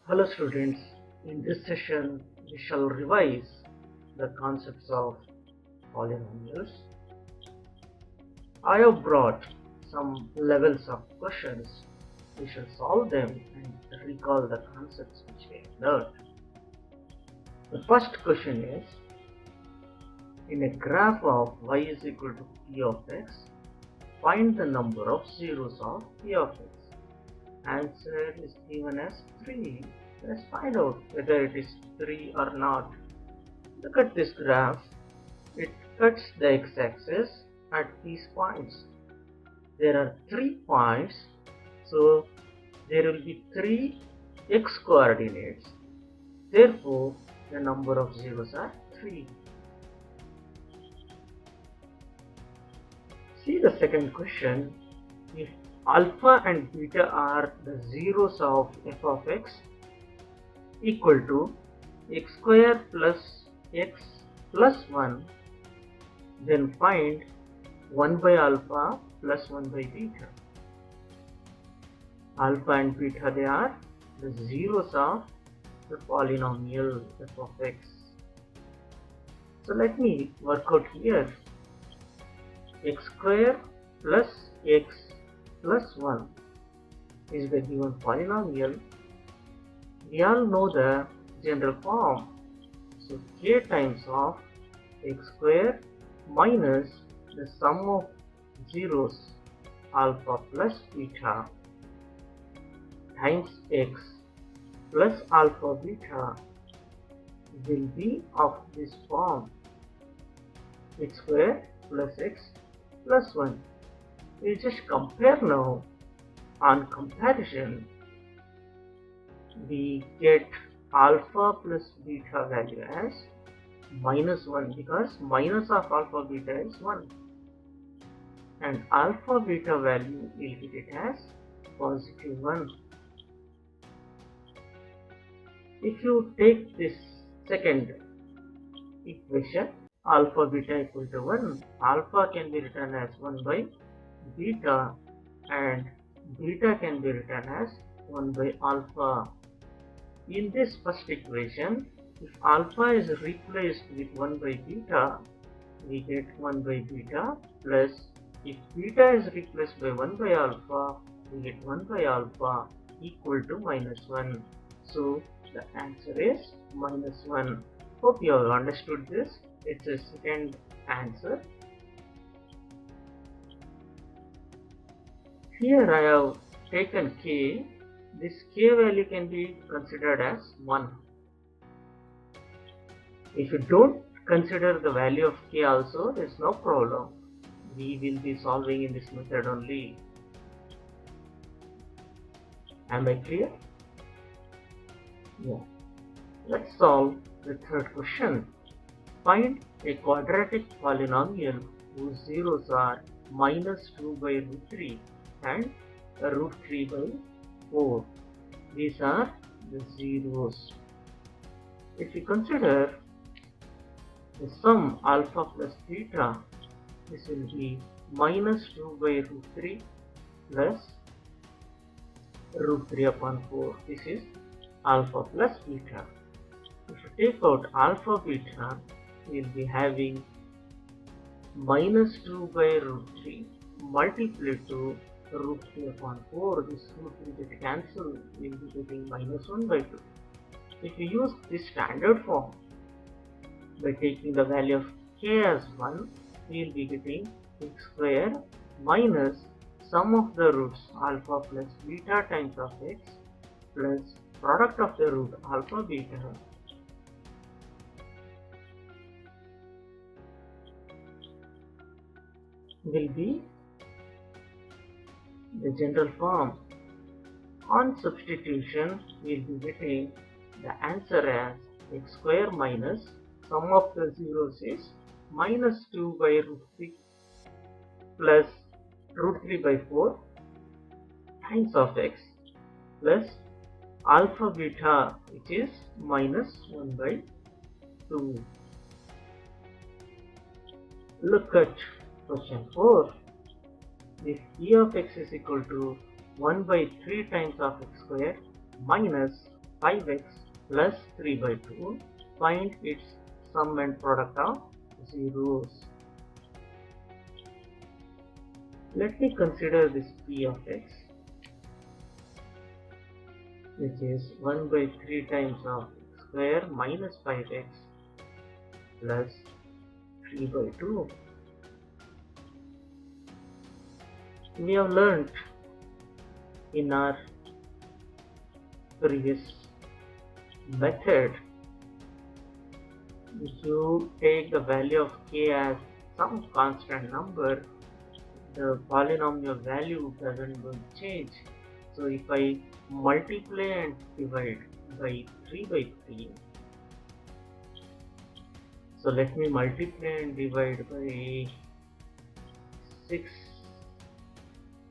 Hello students, in this session we shall revise the concepts of polynomials. I have brought some levels of questions. We shall solve them and recall the concepts which we have learned. The first question is, in a graph of y is equal to p of x, find the number of zeros of p of x. Answer is given as 3. Let's find out whether it is 3 or not. Look at this graph. It cuts the x-axis at these points. There are 3 points, so there will be 3 x coordinates. Therefore, the number of zeros are 3. See the second question. If alpha and beta are the zeros of f of x equal to x square plus x plus 1, then find 1 by alpha plus 1 by beta. Alpha and beta, they are the zeros of the polynomial f of x. So let me work out here. X square plus x plus 1 is the given polynomial. We all know the general form. So k times of x square minus the sum of zeros alpha plus beta times x plus alpha beta will be of this form, x square plus x plus 1. We just compare now. On comparison, we get alpha plus beta value as minus 1 because minus of alpha beta is 1, and alpha beta value we will get it as positive 1. If you take this second equation, alpha beta equal to 1, alpha can be written as 1 by beta and beta can be written as 1 by alpha. In this first equation, if alpha is replaced with 1 by beta, we get 1 by beta, plus if beta is replaced by 1 by alpha, we get 1 by alpha equal to minus 1. So the answer is minus 1. Hope you have understood this. It's a second answer. Here I have taken k. This k value can be considered as 1. If you don't consider the value of k also, there is no problem. We will be solving in this method only. Am I clear? Yeah. Let's solve the third question. Find a quadratic polynomial whose zeros are minus 2 by root 3 and root 3 by 4. These are the zeros. If you consider the sum alpha plus beta, this will be minus 2 by root 3 plus root 3 upon 4. This is alpha plus beta. If you take out alpha beta, we will be having minus 2 by root 3 multiplied to root 3 upon 4. This root will get cancelled. We will be getting minus 1 by 2. If you use this standard form, by taking the value of k as 1, we will be getting x square minus sum of the roots alpha plus beta times of x plus product of the root alpha beta will be the general form. On substitution, we will be getting the answer as x square minus sum of the zeros is minus 2 by root 3 plus root 3 by 4 times of x plus alpha beta, which is minus 1 by 2. Look at question 4. If e of x is equal to 1 by 3 times of x square minus 5x plus 3 by 2. Find its sum and product of zeros. Let me consider this p of x, which is 1 by 3 times of x square minus 5x plus 3 by 2. We have learnt in our previous method, if you take the value of k as some constant number, the polynomial value doesn't going to change. So if I multiply and divide by 3 by 3, so let me multiply and divide by 6,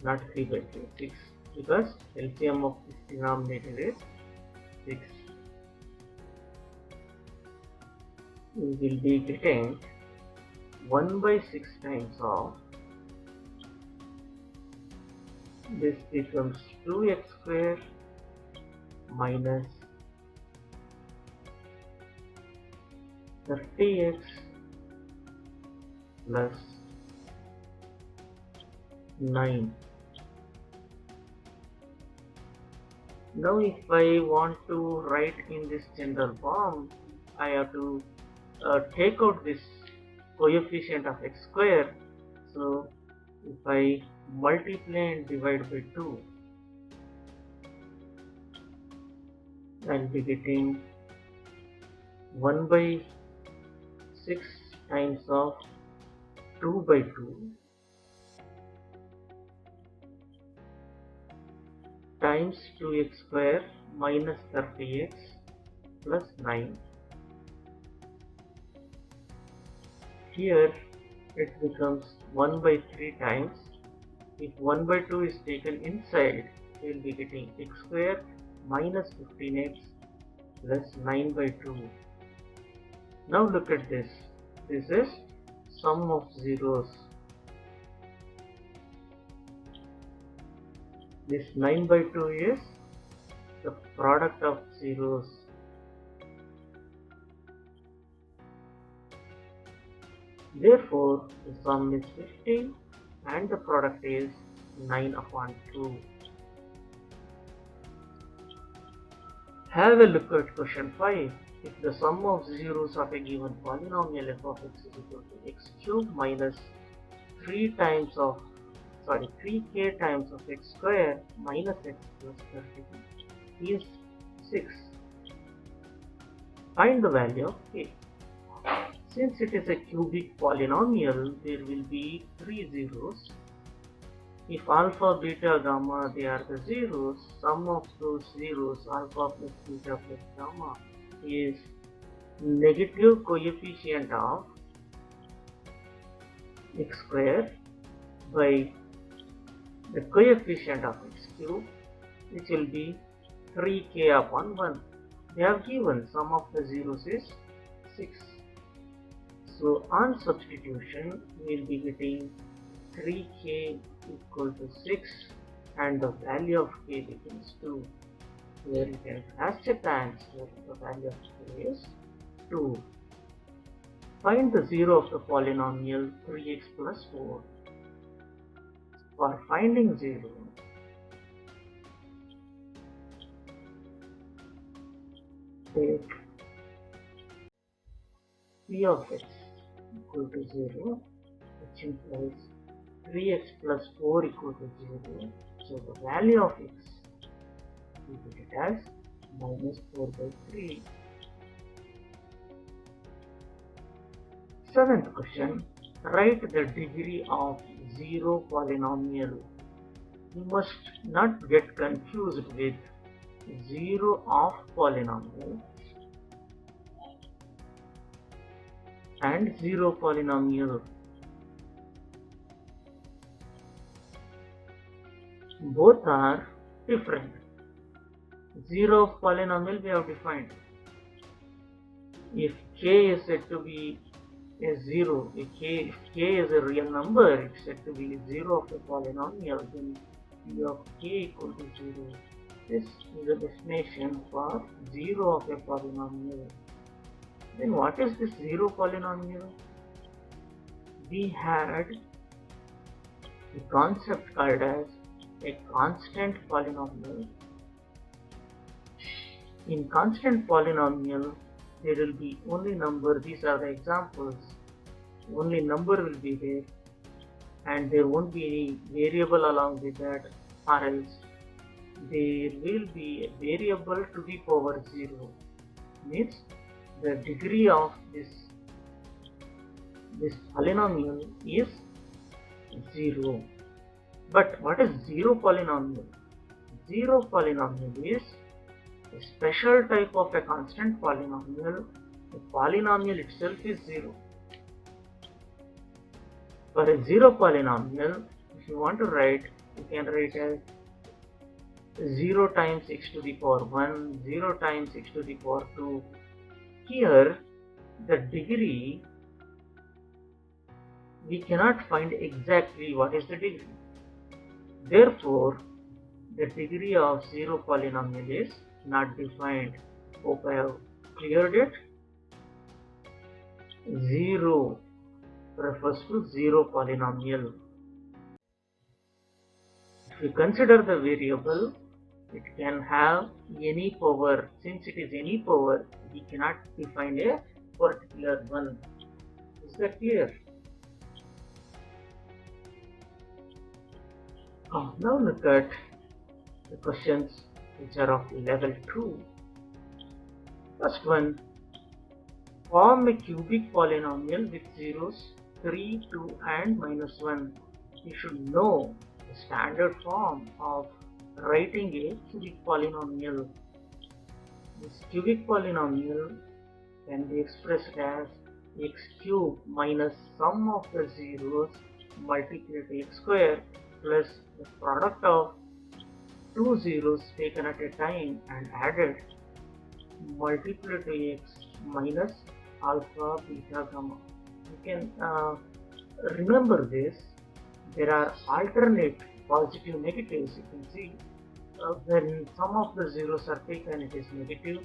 not 3 by 3, 6, because LCM of this denominator is 6. We will be getting 1 by 6 times of this becomes 2x square minus 30x plus 9. Now if I want to write in this general form, I have to take out this coefficient of x square. So if I multiply and divide by 2, I will be getting 1 by 6 times of 2 by 2 times 2x square minus 30x plus 9. Here it becomes 1 by 3 times. If 1 by 2 is taken inside, we will be getting x square minus 15x plus 9 by 2. Now look at this. This is sum of zeros. This 9 by 2 is the product of zeros. Therefore, the sum is 15 and the product is 9 upon 2. Have a look at question 5. If the sum of zeros of a given polynomial f of x is equal to x cubed minus 3k times of x square minus x plus 30 is 6. Find the value of k. Since it is a cubic polynomial, there will be 3 zeros. If alpha, beta, gamma, they are the zeros, sum of those zeros, alpha plus beta plus gamma, is negative coefficient of x square by the coefficient of x cube, which will be 3k upon 1. They have given sum of the zeros is 6. So on substitution, we will be getting 3k equal to 6 and the value of k becomes 2. Here you can cast a answer, the value of k is 2. Find the 0 of the polynomial 3x plus 4. For finding 0, take p of x equal to 0, which implies 3x plus 4 equal to 0. So the value of x we get it as minus 4 by 3. Seventh question. Write the degree of 0 polynomial. You must not get confused with 0 of polynomial and 0 polynomial. Both are different. 0 of polynomial we have defined. If k is said to be a 0, if k is a real number, it's said to be 0 of a polynomial, then p of k equal to 0. This is a definition for 0 of a polynomial. Then what is this 0 polynomial? We had a concept called as a constant polynomial. In constant polynomial, there will be only number. These are the examples. Only number will be there, and there won't be any variable along with that, or else there will be a variable to the power 0. Means the degree of this polynomial is 0. But what is 0 polynomial? 0 polynomial is a special type of a constant polynomial. The polynomial itself is 0. For a 0 polynomial, if you want to write, you can write as 0 times x to the power 1, 0 times x to the power 2. Here, the degree, we cannot find exactly what is the degree. Therefore, the degree of 0 polynomial is not defined. Hope I have cleared it. 0 refers to 0 polynomial. If you consider the variable, it can have any power. Since it is any power, we cannot define a particular one. Is that clear? Now look at the questions which are of level 2. First one, form a cubic polynomial with zeros 3, 2 and -1. You should know the standard form of writing a cubic polynomial. This cubic polynomial can be expressed as x cube minus sum of the zeros multiplied by x square plus the product of two zeros taken at a time and added multiplied by x minus alpha, beta, gamma. You can remember this. There are alternate positive negatives. You can see when sum of the zeros are taken, it is negative.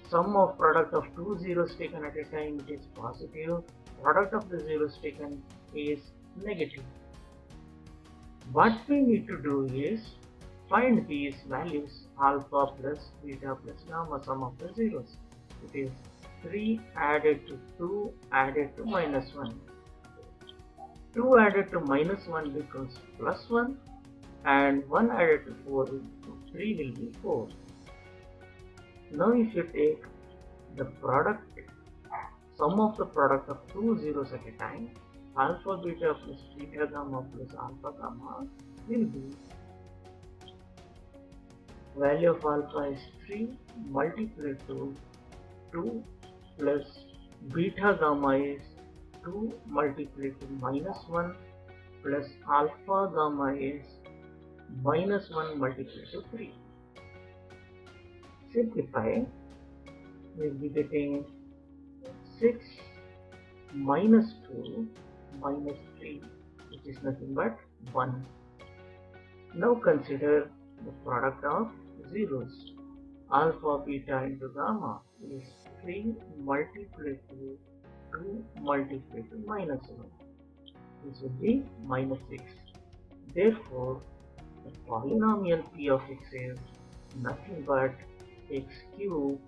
Sum of product of two zeros taken at a time, it is positive. Product of the zeros taken is negative. What we need to do is find these values, alpha plus beta plus gamma, sum of the zeros. It is 3 added to 2 added to -1. 2 added to -1 becomes +1, and 1 added to 4, 3 will be 4. Now if you take the product, sum of the product of two zeros at a time, alpha beta plus beta gamma plus alpha gamma will be, value of alpha is 3 multiplied to 2 plus beta gamma is 2 multiplied to -1 plus alpha gamma is -1 multiplied to 3. Simplify, we will be getting 6 minus 2 minus 3, which is nothing but 1. Now consider the product of zeros. Alpha, beta into gamma is 3 multiplied to 2 multiplied to -1. This will be -6. Therefore, the polynomial p of x is nothing but x cube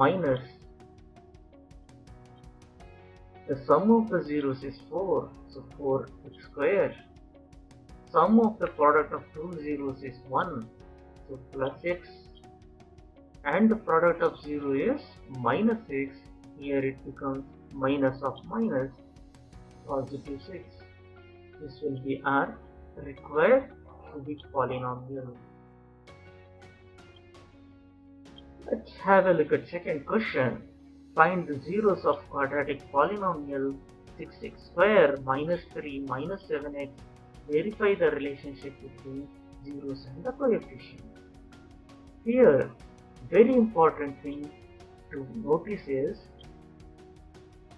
minus the sum of the zeros is 4, so 4x square. Sum of the product of two zeros is 1, so plus x, and the product of 0 is -6. Here it becomes minus of minus, positive 6. This will be our required cubic polynomial. Let's have a look at second question. Find the zeros of quadratic polynomial 6x square minus 3 minus 7x. Verify the relationship between zeros and the coefficient. Here, very important thing to notice is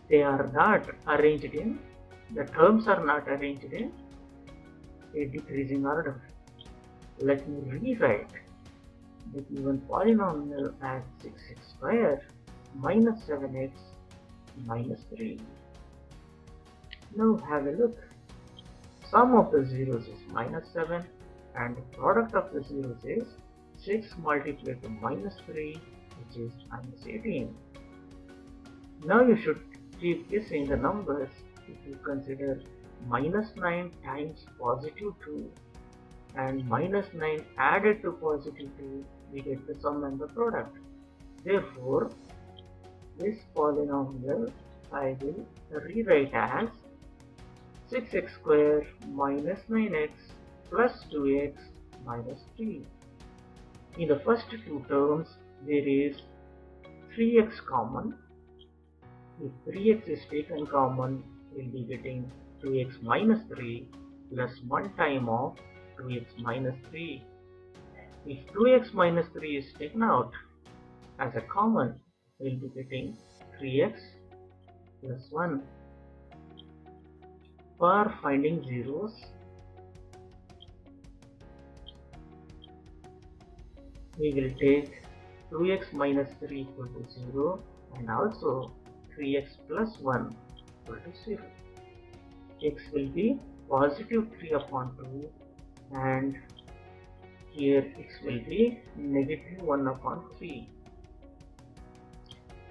they are not arranged in, the terms are not arranged in a decreasing order. Let me rewrite. the given polynomial as 6x square minus 7x minus 3. Now have a look. Sum of the zeros is minus 7 and the product of the zeros is 6 multiplied to minus 3, which is minus 18. Now you should keep guessing the numbers. If you consider minus 9 times positive 2 and minus 9 added to positive 2, we get the sum and the product. Therefore, this polynomial I will rewrite as 6x square minus 9x plus 2x minus 3. In the first two terms, there is 3x common. If 3x is taken common, we will be getting 2x minus 3 plus 1 time of 2x minus 3. If 2x minus 3 is taken out as a common, we will be getting 3x plus 1. For finding zeros, we will take 2x minus 3 equal to 0 and also 3x plus 1 equal to 0. X will be positive 3 upon 2 and here x will be negative 1 upon 3.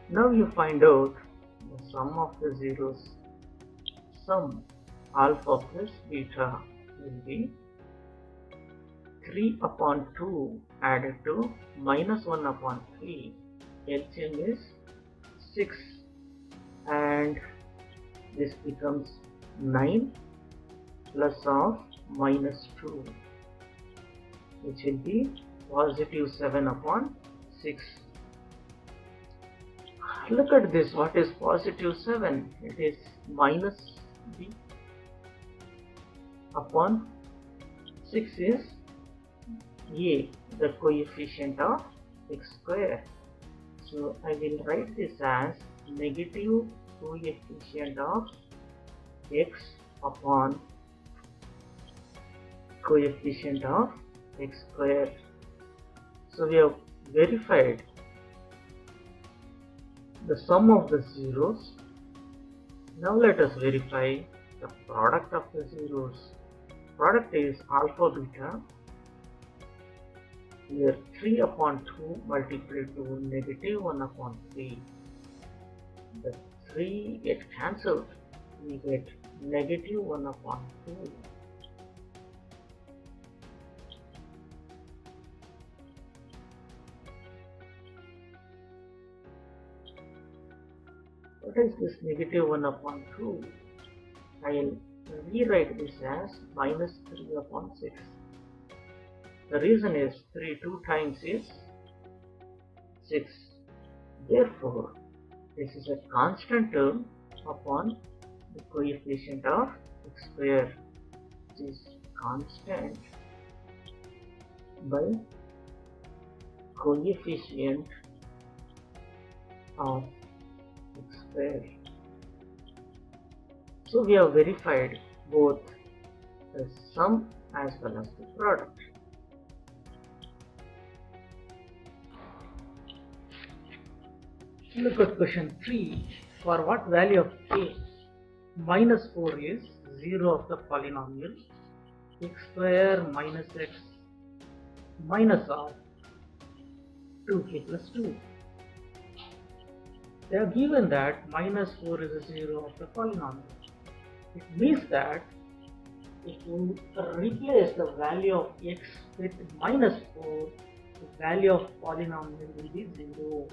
Now you find out the sum of the zeros. Sum alpha plus beta will be 3 upon 2 added to minus 1 upon 3. LCM is 6 and this becomes 9 plus of minus 2, which will be positive 7 upon 6. Look at this. What is positive 7? It is minus b upon 6 is a, the coefficient of x square. So I will write this as negative coefficient of x upon coefficient of x square. So we have verified the sum of the zeros. Now let us verify the product of the zeros. Product is alpha beta. Here 3 upon 2 multiplied to negative 1 upon 3. The 3 get cancelled. We get negative 1 upon 2. What is this negative 1 upon 2? I will rewrite this as minus 3 upon 6. The reason is 3 2 times is 6. Therefore, this is a constant term upon the coefficient of x square, which is constant by coefficient of x square. So we have verified both the sum as well as the product. Look at question 3. For what value of k? Minus 4 is 0 of the polynomial x square minus x minus of 2k plus 2. They have given that minus 4 is a 0 of the polynomial. It means that if you replace the value of x with minus 4, the value of polynomial will be 0.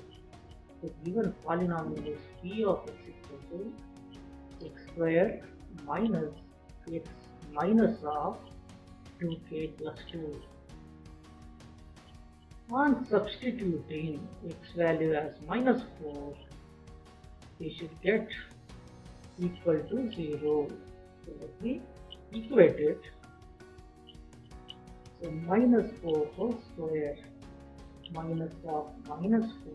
The given polynomial is p of x equal to x square minus x minus of 2k plus 2. On substituting x value as minus 4, we should get equal to 0. So let me equate it. So minus 4 whole square minus of minus 4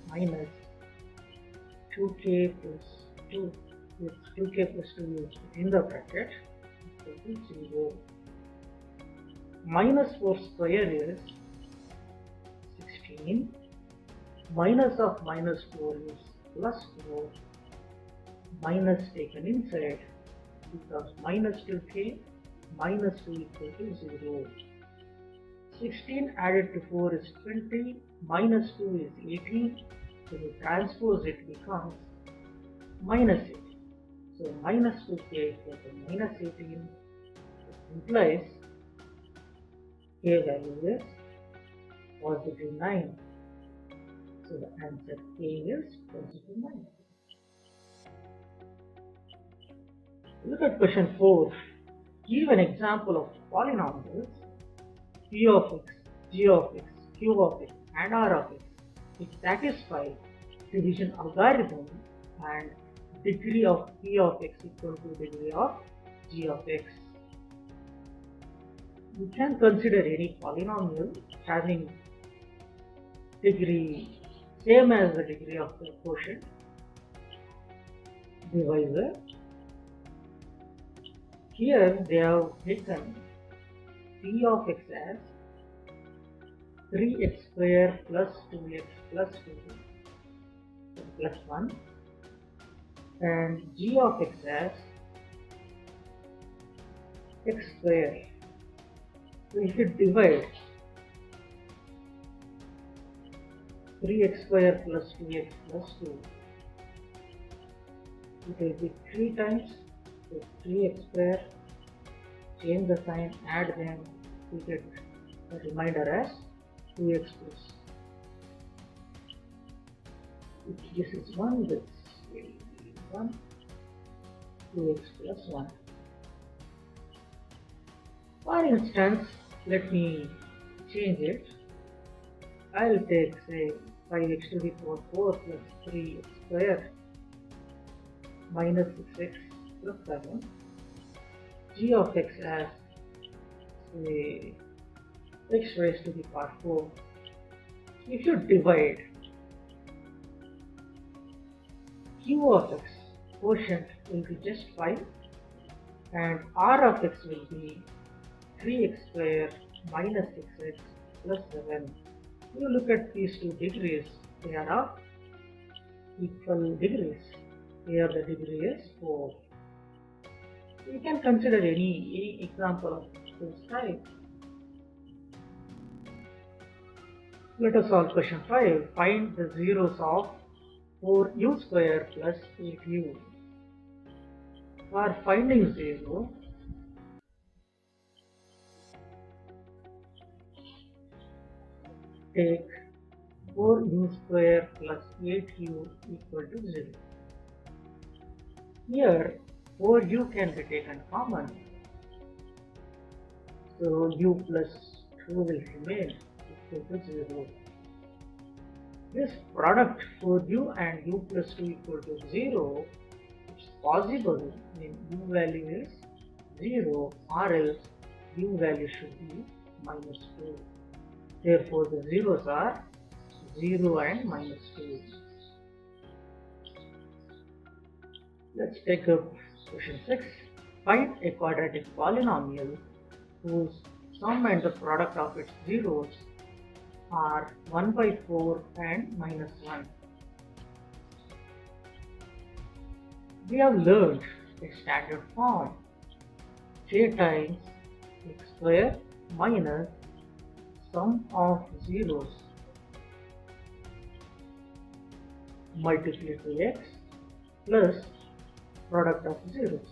minus 2k plus 2, with 2k plus 2 is in the bracket, equal to 0. Minus 4 square is 18. Minus of minus 4 is plus 4. Minus taken inside becomes minus 2k. Minus 2 equal to 0. 16 added to 4 is 20. Minus 2 is 18. When you transpose it becomes minus 8. So minus 2k equal to minus 18. It implies k value is positive 9. So the answer k is positive 9. Look at question 4. Give an example of polynomials p of x, g of x, q of x and r of x which satisfy division algorithm and degree of p of x equal to degree of g of x. You can consider any polynomial having degree same as the degree of the quotient divisor. Here they have taken p of x as 3x square plus 2x plus 2 plus 1 and g of x as x square. So if you divide 3x square plus 2x plus 2, it will be 3 times. So 3x square, change the sign, add them, we get the remainder as 2x plus. If this is 1, this will be 1, 2x plus 1. For instance, let me change it. I'll take say 5x to the power 4 plus 3x square minus 6x plus 7. G of x as say x raised to the power 4. If you divide q of x, quotient will be just 5 and r of x will be 3x square minus 6x plus 7. You look at these two degrees, they are of equal degrees. Here the degree is 4. You can consider any example of this type. Let us solve question 5. Find the zeros of 4u square plus 8u. For finding 0, take 4u square plus 8u equal to 0. Here 4u can be taken common, so u plus 2 will remain equal to 0. This product 4u and u plus 2 equal to 0 is possible when u value is 0 or else u value should be minus 2. Therefore the zeros are 0 and minus 2. Let's take up question 6. Find a quadratic polynomial whose sum and the product of its zeros are 1 by 4 and minus 1. We have learned a standard form k times x square minus sum of zeros multiplied by x plus product of zeros.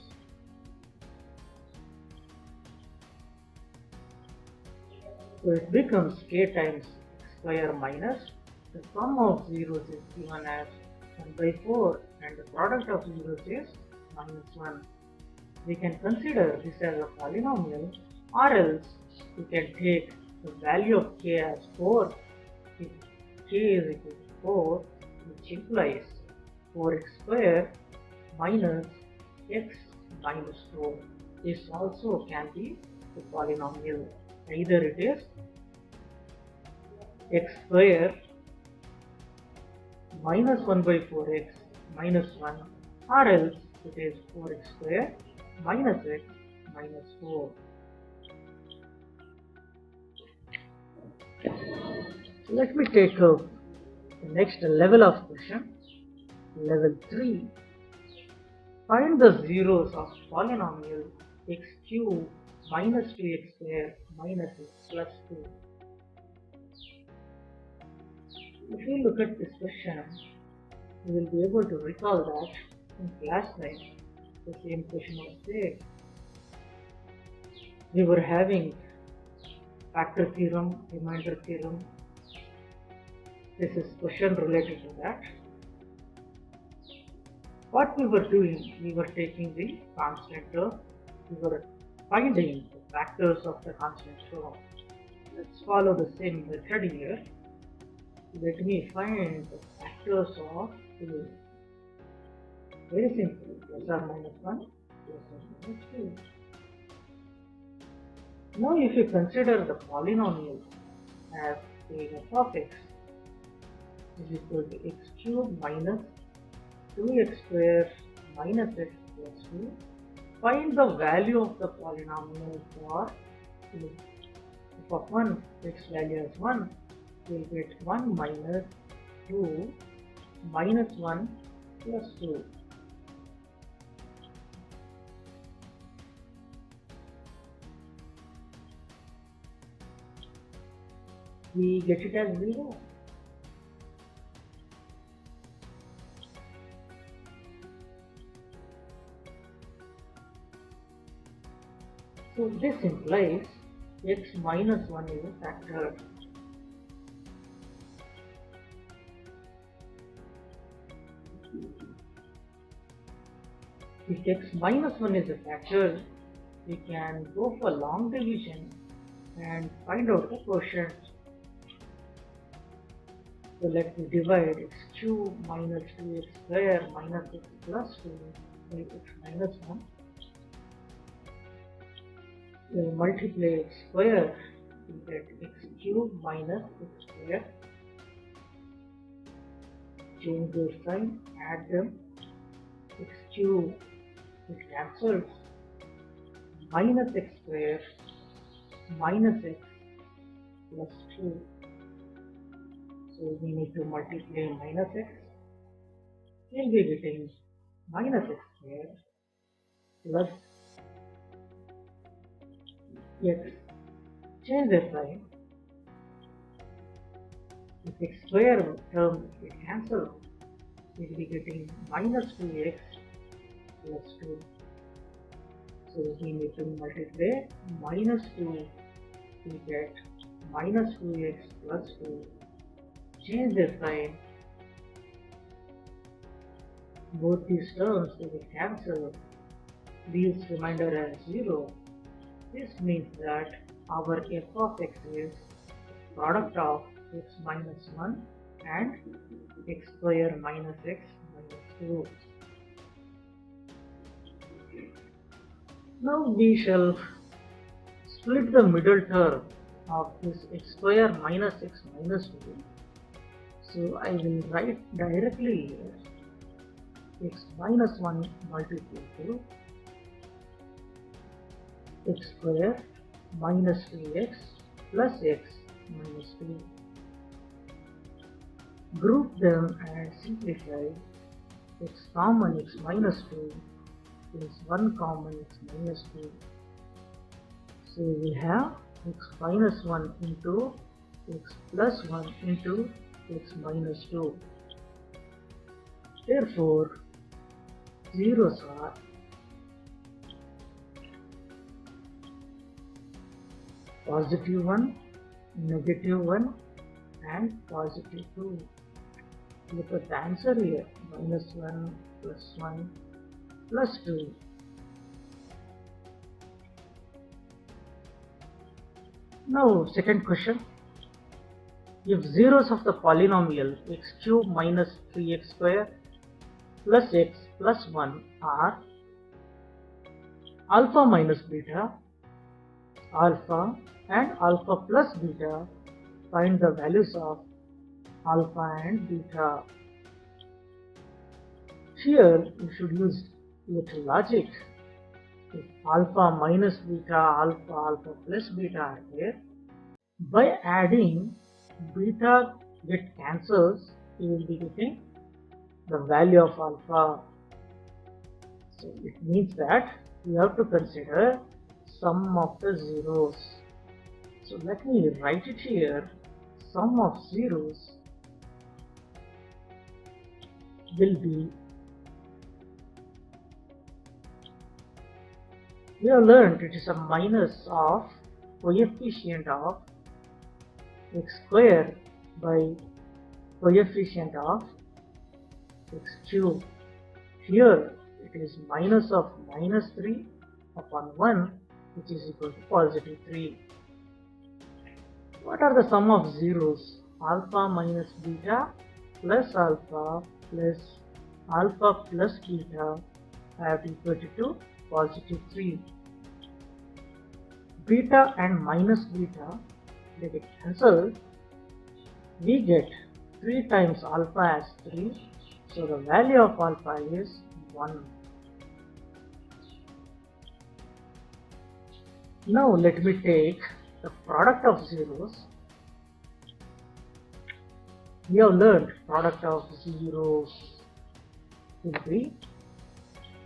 So it becomes k times x square minus the sum of zeros is given as 1 by 4 and the product of zeros is minus 1. We can consider this as a polynomial, or else we can take the value of k as 4 if k is equal to 4, which implies 4x square minus x minus 4. This also can be a polynomial. Either it is x square minus 1 by 4x minus 1, or else it is 4x square minus x minus 4. Let me take the next level of question. Level 3. Find the zeros of polynomial x cube minus 2x square minus x plus 2. If you look at this question, you will be able to recall that in class 9, the same question was there. We were having factor theorem, remainder theorem. This is question related to that. What we were doing, we were taking the constant term, we were finding the factors of the constant term. Let's follow the same method here. Let me find the factors of the very simple, plus or minus 1, plus or minus 2. Now if you consider the polynomial as a f of x is equal to x cube minus 2x square minus x plus 2, find the value of the polynomial for f of 1, x value as 1, we will get 1 minus 2 minus 1 plus 2. We get it as 0. So this implies x minus 1 is a factor. If x minus 1 is a factor, we can go for long division and find out the quotient. So let me divide x cube minus 2x square minus x plus 2 by x minus 1. We will multiply x square, we get x cube minus x square. Change their sign, add them. X cube, it cancels. Minus x square minus x plus 2. So we need to multiply minus x. We will be getting minus x square plus x. Change the sign. If x square term is cancelled, we will be getting minus 2x plus 2. So we need to multiply minus 2, we get minus 2x plus 2. Change the sign. Both these terms will cancel. Leaves remainder as 0. This means that our f of x is product of x minus 1 and x square minus x minus 2. Now we shall split the middle term of this x square minus x minus 2. So I will write directly here x minus 1 multiplied to x square minus 3x plus x minus 2. Group them and simplify. X common x minus 2 is 1 common x minus 2. So we have x minus 1 into x plus 1 into x minus 2. Therefore, zeros are positive 1, negative 1 and positive 2. Look at the answer here, minus 1 plus 1 plus 2. Now second question. If zeros of the polynomial x cube minus 3x square plus x plus 1 are alpha minus beta, alpha and alpha plus beta, find the values of alpha and beta. Here you should use little logic. If alpha minus beta, alpha, alpha plus beta are there, by adding beta get cancels, you will be getting the value of alpha. So it means that we have to consider sum of the zeros. So let me write it here. Sum of zeros will be, we have learned it is a minus of coefficient of x square by coefficient of x cube. Here it is minus of minus 3 upon 1, which is equal to positive 3. What are the sum of zeros? Alpha minus beta plus alpha plus beta have equal to positive 3. Beta and minus beta, they get cancelled. We get 3 times alpha as 3. So the value of alpha is 1. Now let me take the product of zeros. We have learned product of zeros will be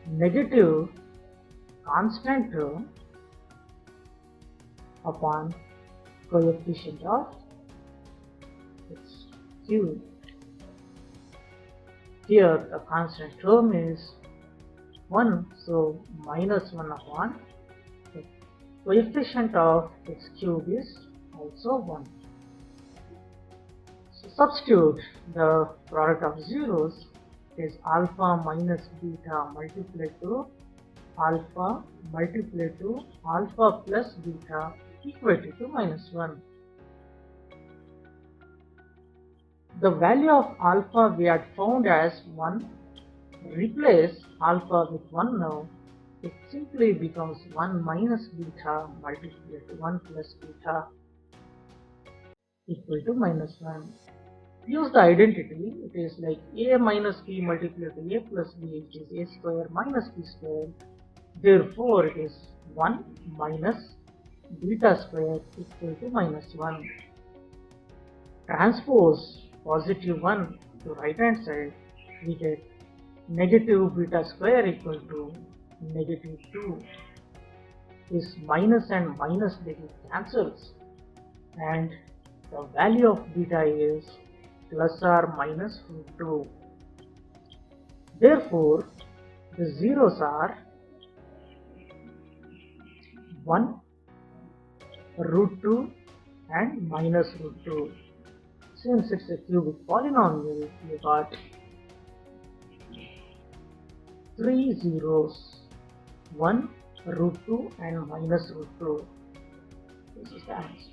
negative constant term upon coefficient of x cube. Here the constant term is 1, so minus 1 upon the coefficient of x cube is also 1. So substitute the product of zeros is alpha minus beta multiplied to alpha multiplied to alpha plus beta equal to minus 1. The value of alpha we had found as 1. Replace alpha with 1 now. It simply becomes 1 minus beta multiplied to 1 plus beta equal to minus 1. Use the identity. It is like a minus b multiplied to a plus b, which is a square minus b square. Therefore, it is 1 minus beta square equal to minus 1. Transpose positive 1 to right hand side, we get negative beta square equal to negative 2. This minus and minus they get cancels, and the value of beta is plus or minus root 2. Therefore, the zeros are 1, root 2 and minus root 2. Since it's a cubic polynomial, we got 3 zeros, 1, root 2 and minus root 2. This is the answer.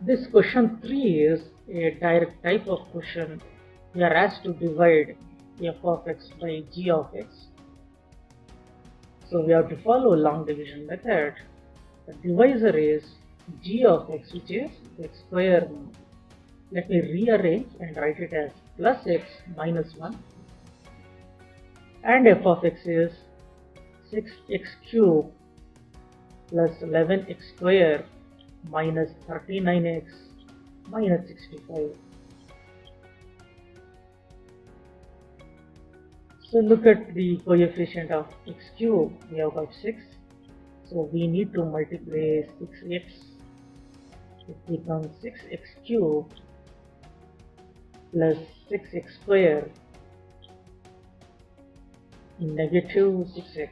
This question 3 is a direct type of question. We are asked to divide f of x by g of x. So we have to follow long division method. The divisor is g of x, which is x square. Let me rearrange and write it as plus x minus 1. And f of x is 6x cube plus 11x square minus 39x minus 65. So look at the coefficient of x cube. We have got 6. So we need to multiply 6x. It becomes 6x cube plus 6x square negative 6x.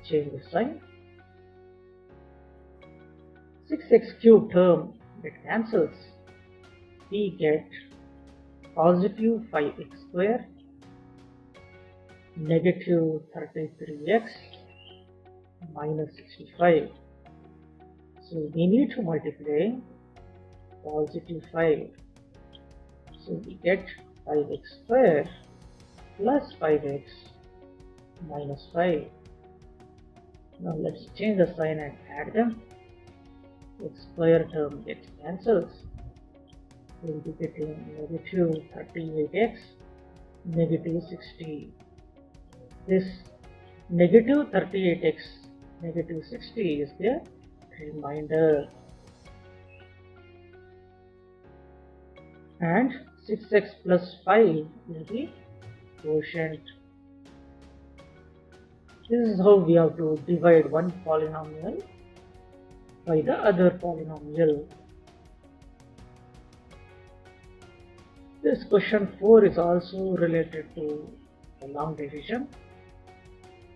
Change the sign. 6x cube term that cancels. We get positive 5x square negative 33x minus 65. So we need to multiply positive 5. So we get 5x square plus 5x minus 5. Now let's change the sign and add them. X square term gets cancels. We will be getting negative 38x negative 60. This negative 38x negative 60 is the remainder, and 6x plus 5 is the quotient. This is how we have to divide one polynomial by the other polynomial. This question 4 is also related to the long division.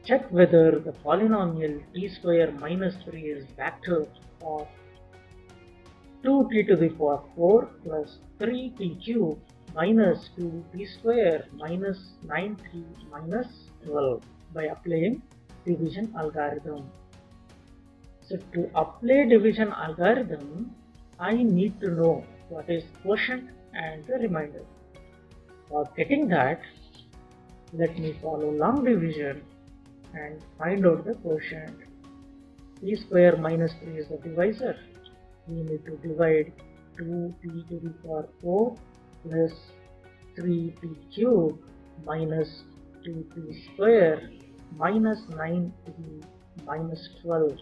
Check whether the polynomial t square minus 3 is factor of 2t to the power 4 plus 3t cube minus 2t square minus 9t minus 12 by applying division algorithm. So to apply division algorithm, I need to know what is quotient and the remainder. For getting that, let me follow long division and find out the quotient. T square minus 3 is the divisor. We need to divide 2t to the power 4 plus 3t cube minus 2t square minus 9t minus 12.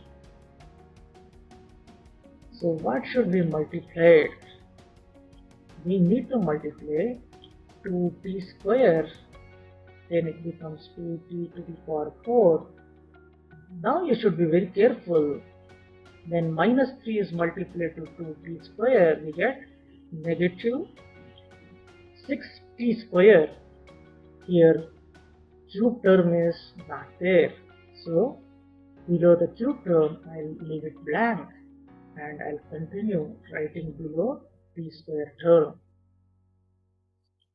So what should be multiplied? We need to multiply 2t square, then it becomes 2t to the power 4. Now you should be very careful. When minus 3 is multiplied to 2t square, we get negative 6t square. Here cube term is not there. So below the cube term, I'll leave it blank and I'll continue writing below t square term.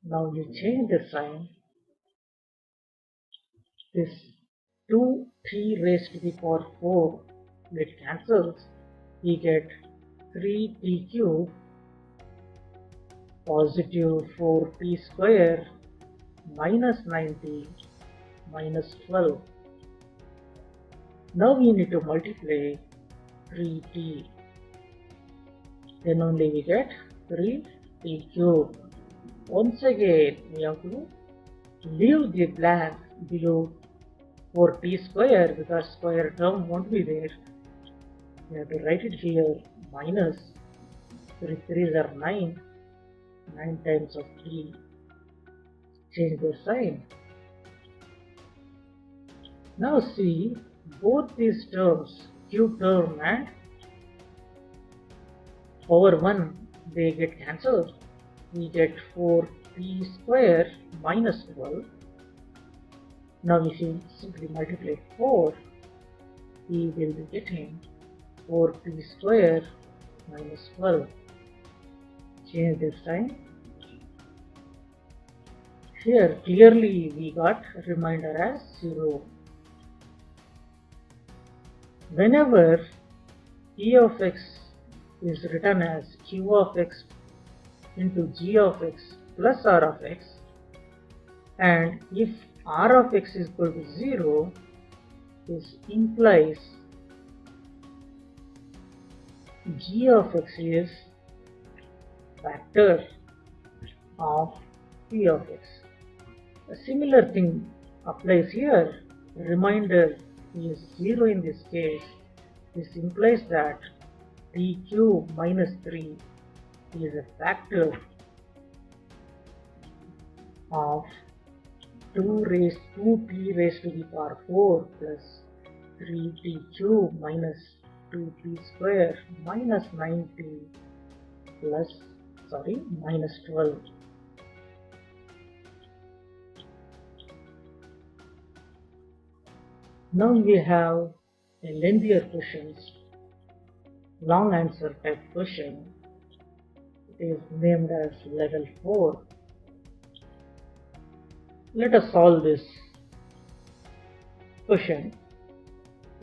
Now you change the sign. This 2t raised to the power 4 it cancels. We get 3t cube positive 4t square minus 9t minus 12. Now we need to multiply 3t. Then only we get 3t cube. Once again, we have to leave the blank below 4t square because square term won't be there. We have to write it here minus 3 3s are 9, 9 times of 3. Change the sign. Now see both these terms, cube term and power 1, they get cancelled. We get 4t square minus 12. Now if you simply multiply 4, we will be getting 4t square minus 12. Change this sign. Here clearly we got remainder as 0. Whenever e of x is written as q of x into g of x plus r of x, and if r of x is equal to 0, this implies g of x is factor of p of x. A similar thing applies here. Remainder is 0 in this case. This implies that t cube minus 3 is a factor of 2t raised to the power 4 plus 3t cube minus 2t square minus 9t minus 12. Now we have a lengthier questions, long answer type question. It is named as level 4. Let us solve this question.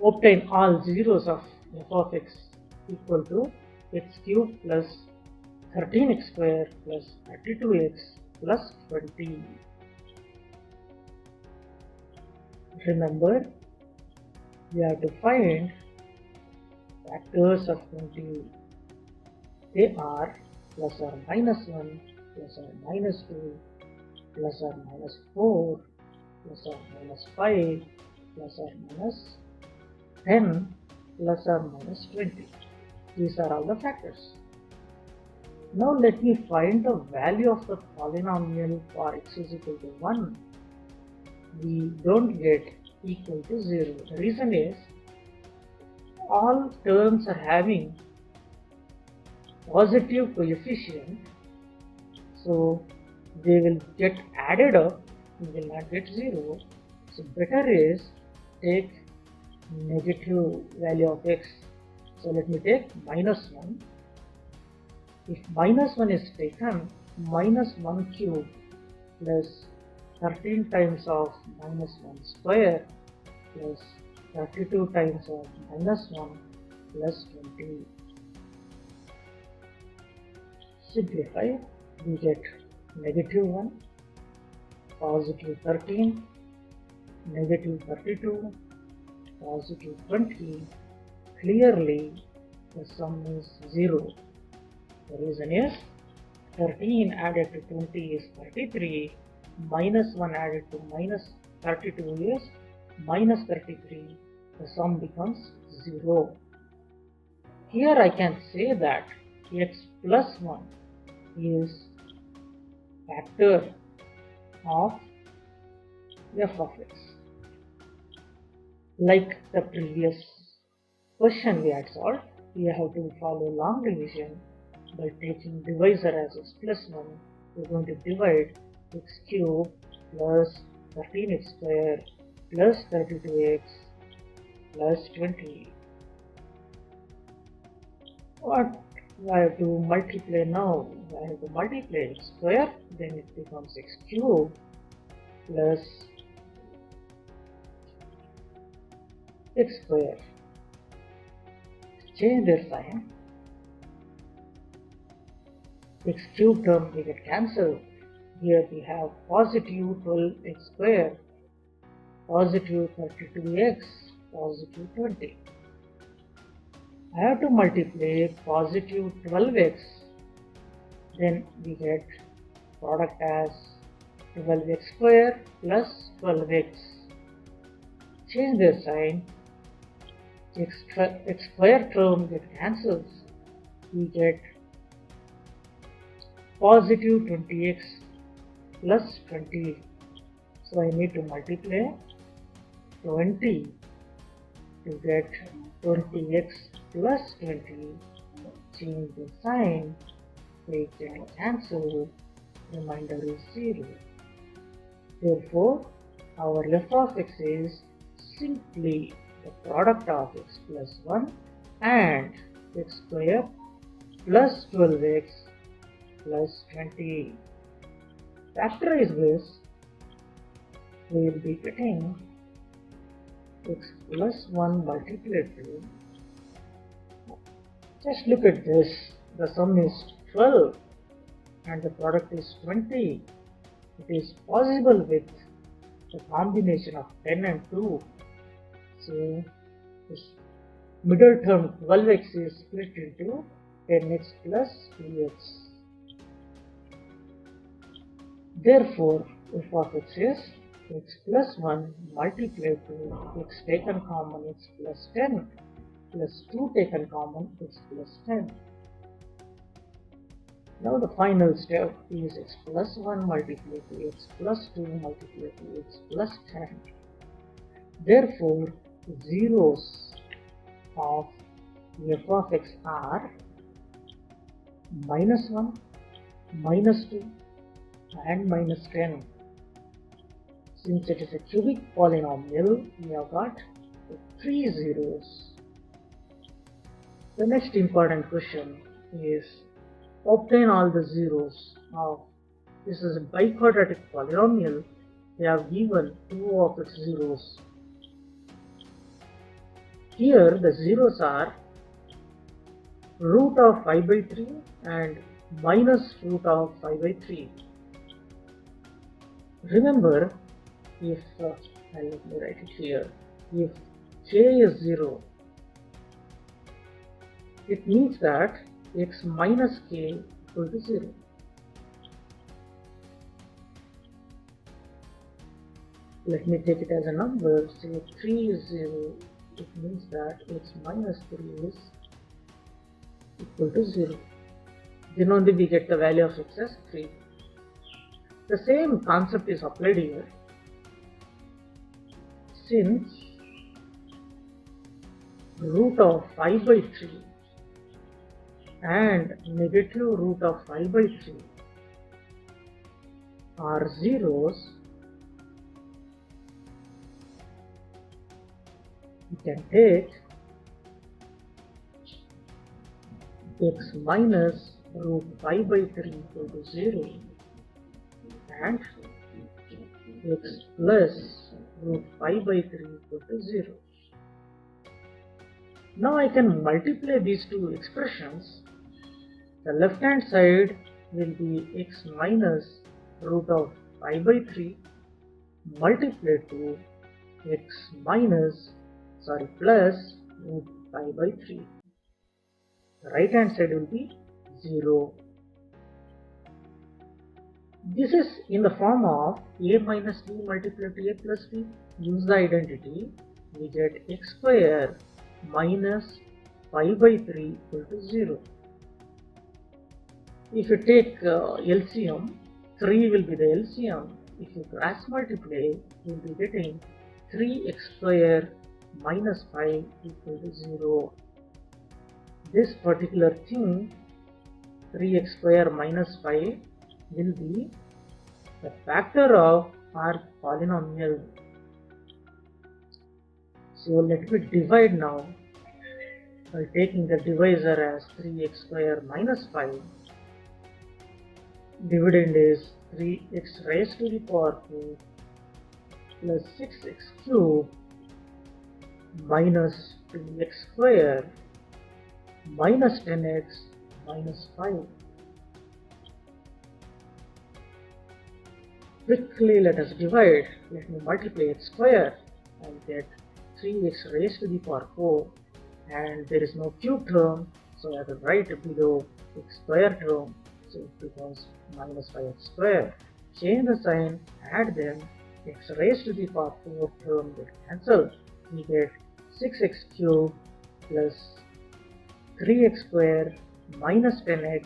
Obtain all zeros of f of x equal to x cube plus 13x square plus 32x plus 20. Remember, we have to find factors of 20. They are plus or minus 1, plus or minus 2, plus or minus 4, plus or minus 5, plus or minus 10, plus or minus 20. These are all the factors. Now let me find the value of the polynomial for x is equal to 1. We don't get equal to 0. The reason is all terms are having positive coefficient, so they will get added up, we will not get 0. So better is take negative value of x. So let me take minus 1. If minus 1 is taken, minus 1 cube plus 13 times of minus 1 square plus 32 times of minus 1 plus 20. Simplify, we get negative 1, positive 13, negative 32, positive 20. Clearly the sum is 0. The reason is 13 added to 20 is 33, minus 1 added to minus 32 is minus 33. The sum becomes 0. Here I can say that x plus 1 is factor of f of x. Like the previous question we had solved, we have to follow long division. By taking divisor as x plus 1, we are going to divide x cube plus 13x square plus 32x plus 20. What I have to multiply now? I have to multiply x square, then it becomes x cube plus x square. Change their sign. X cube term will get cancelled. Here we have positive 12x square, positive 32x, positive 20. I have to multiply positive 12x, then we get product as 12x square plus 12x. Change their sign. X square term get cancels. We get positive 20x plus 20. So I need to multiply 20 to get 20x plus 20. Change the sign. We can cancel. Remainder is 0. Therefore, our f of x is simply the product of x plus 1 and x square plus 12x plus 20. Factorize this, we will be getting x plus 1 multiplied to, just look at this, the sum is 12 and the product is 20. It is possible with the combination of 10 and 2. So this middle term 12x is split into 10x plus 2x. Therefore, f of x is x plus 1 multiplied to x taken common x plus 10 plus 2 taken common x plus 10. Now the final step is x plus 1 multiplied to x plus 2 multiplied to x plus 10. Therefore, zeros of f of x are minus 1, minus 2 and minus 10. Since it is a cubic polynomial, we have got 3 zeros. The next important question is obtain all the zeros of, this is a biquadratic polynomial, we have given 2 of its zeros. Here the zeros are root of 5 by 3 and minus root of 5 by 3. Remember, if let me write it here, if j is 0, it means that x minus k equal to 0. Let me take it as a number, say 3 is 0, it means that x minus 3 is equal to 0. Then only we get the value of x as 3. The same concept is applied here. Since root of 5 by 3 and negative root of 5 by 3 are zeros, we can take x minus root 5 by 3 equal to 0 and x plus root 5 by 3 equal to 0. Now I can multiply these two expressions. The left hand side will be x minus root of 5 by 3 multiplied to plus root 5 by 3. The right hand side will be 0. This is in the form of a minus b multiplied to a plus b. Use the identity. We get x square minus 5 by 3 equal to 0. If you take LCM, 3 will be the LCM. If you cross multiply, you will be getting 3x square minus 5 equal to 0. This particular thing, 3x square minus 5, will be the factor of our polynomial. So let me divide now by taking the divisor as 3x square minus 5. Dividend is 3x raised to the power 4 plus 6x cube minus 2x square minus 10x minus 5. Quickly let us divide. Let me multiply x square and get 3x raised to the power 4, and there is no cube term, so I will write below x square term, so it becomes minus 5x square. Change the sign, add them, x raised to the power 4 term get cancelled. We get 6x cube plus 3x square minus 10x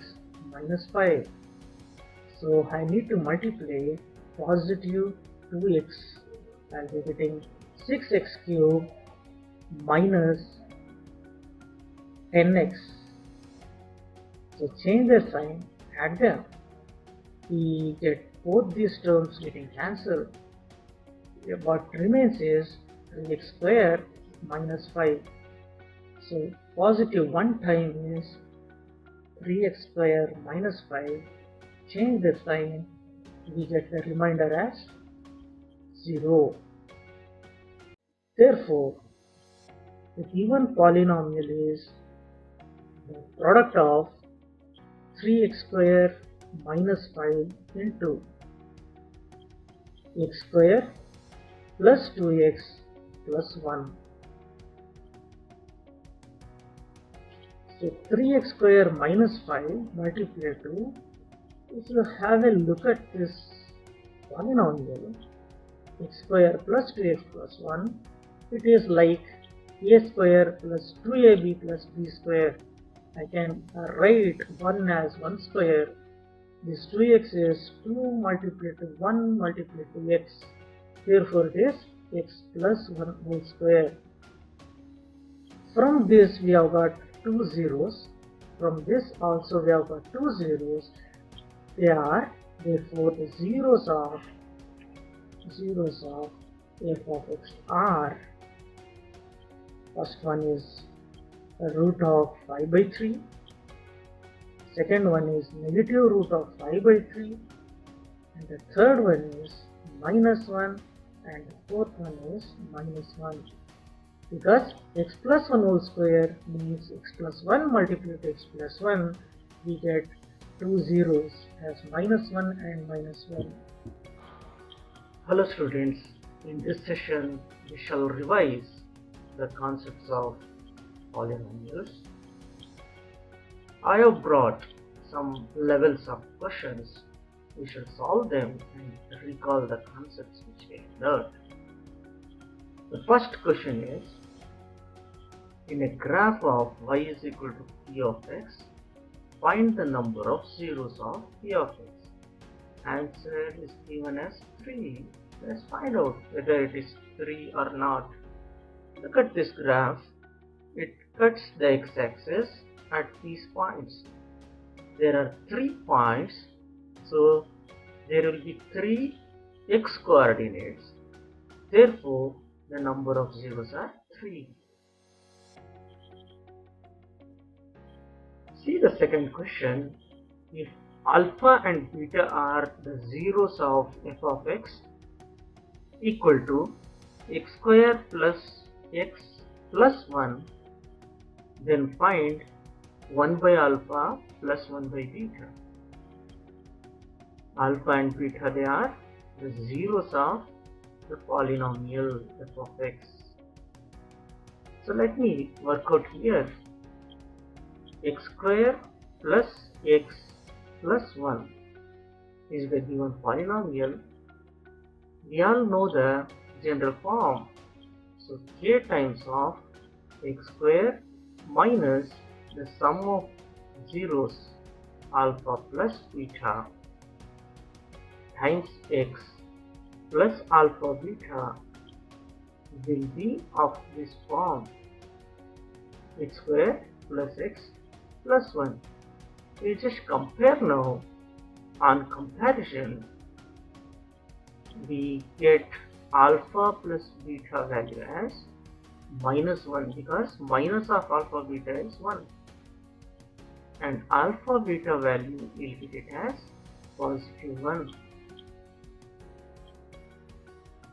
minus 5. So I need to multiply positive 2x. I'll be getting 6x cube minus 10x. So change the sign, add them. We get both these terms getting cancelled. What remains is 3x square minus 5. So positive one time is 3x square minus 5. Change the sign, we get the remainder as 0. Therefore, the given polynomial is the product of 3x square minus 5 into x square plus 2x plus 1. So 3x square minus 5 multiplied to, if you have a look at this polynomial, x square plus 2x plus 1, it is like a square plus 2ab plus b square. I can write 1 as 1 square. This 2x is 2 multiplied to 1 multiplied to x. Therefore it is x plus 1 whole square. From this we have got 2 zeros. From this also we have got 2 zeros. They are therefore the zeros of f of x are, first one is root of 5 by 3, second one is negative root of 5 by 3, and the third one is minus 1, and the fourth one is minus 1. Because x plus 1 whole square means x plus 1 multiplied to x plus 1, we get 2 zeros as minus 1 and minus 1. Hello students, in this session we shall revise the concepts of polynomials. I have brought some levels of questions. We shall solve them and recall the concepts which we have learned. The first question is, In a graph of y is equal to p of x, find the number of zeros of p of x. Answer is given as 3. Let's find out whether it is 3 or not. Look at this graph. It cuts the x-axis at these points. There are 3 points, so there will be 3 x coordinates. Therefore, the number of zeros are 3. See the second question. If alpha and beta are the zeros of f of x equal to x square plus x plus 1, then find 1 by alpha plus 1 by beta. Alpha and beta, they are the zeros of the polynomial f of x. So let me work out here. X square plus x plus 1 is the given polynomial. We all know the general form. So k times of x square minus the sum of zeros alpha plus beta times x plus alpha beta will be of this form: x square plus x plus 1. We just compare now. On comparison, we get alpha plus beta value as minus 1, because minus of alpha beta is 1, and alpha beta value will get it as positive 1.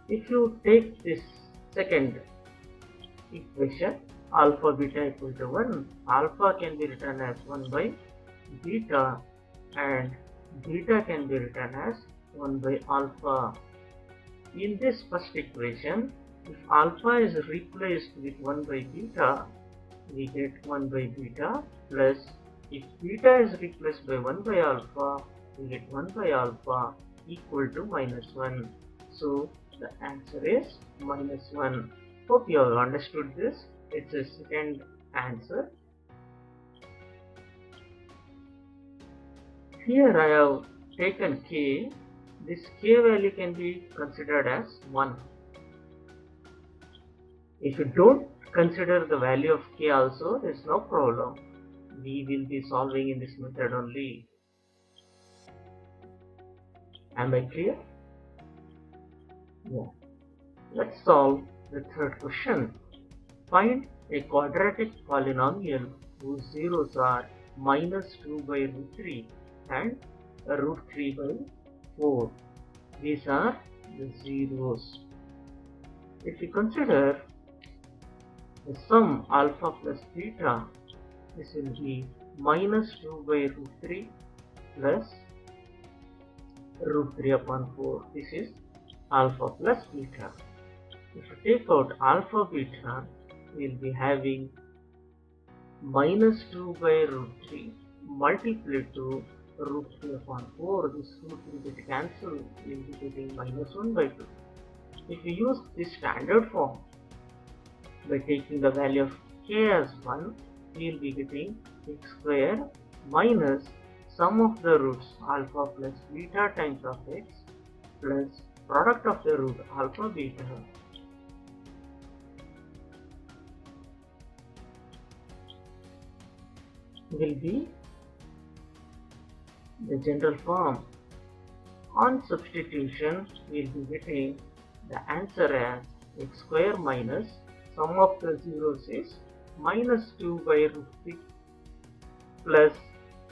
If you take this second equation, alpha beta equal to 1, alpha can be written as 1 by beta and beta can be written as 1 by alpha. In this first equation, if alpha is replaced with 1 by beta, we get 1 by beta, plus if beta is replaced by 1 by alpha, we get 1 by alpha equal to minus 1. So the answer is minus 1. Hope you have understood this. It's a second answer. Here I have taken k. This k value can be considered as 1. If you don't consider the value of k also, there is no problem. We will be solving in this method only. Am I clear? Yeah. Let's solve the third question. Find a quadratic polynomial whose zeros are minus 2 by root 3 and root 3 by 4. These are the zeros. If you consider the sum alpha plus beta, this will be minus 2 by root 3 plus root 3 upon 4. This is alpha plus beta. If you take out alpha beta, we will be having minus 2 by root 3 multiplied to root 3 upon 4. This root 3 get cancelled. We will be getting minus 1 by 2. If you use this standard form, by taking the value of k as 1, we will be getting x square minus sum of the roots alpha plus beta times of x plus product of the root alpha beta will be the general form. On substitution, we will be getting the answer as x square minus sum of the zeros is minus 2 by root 3 plus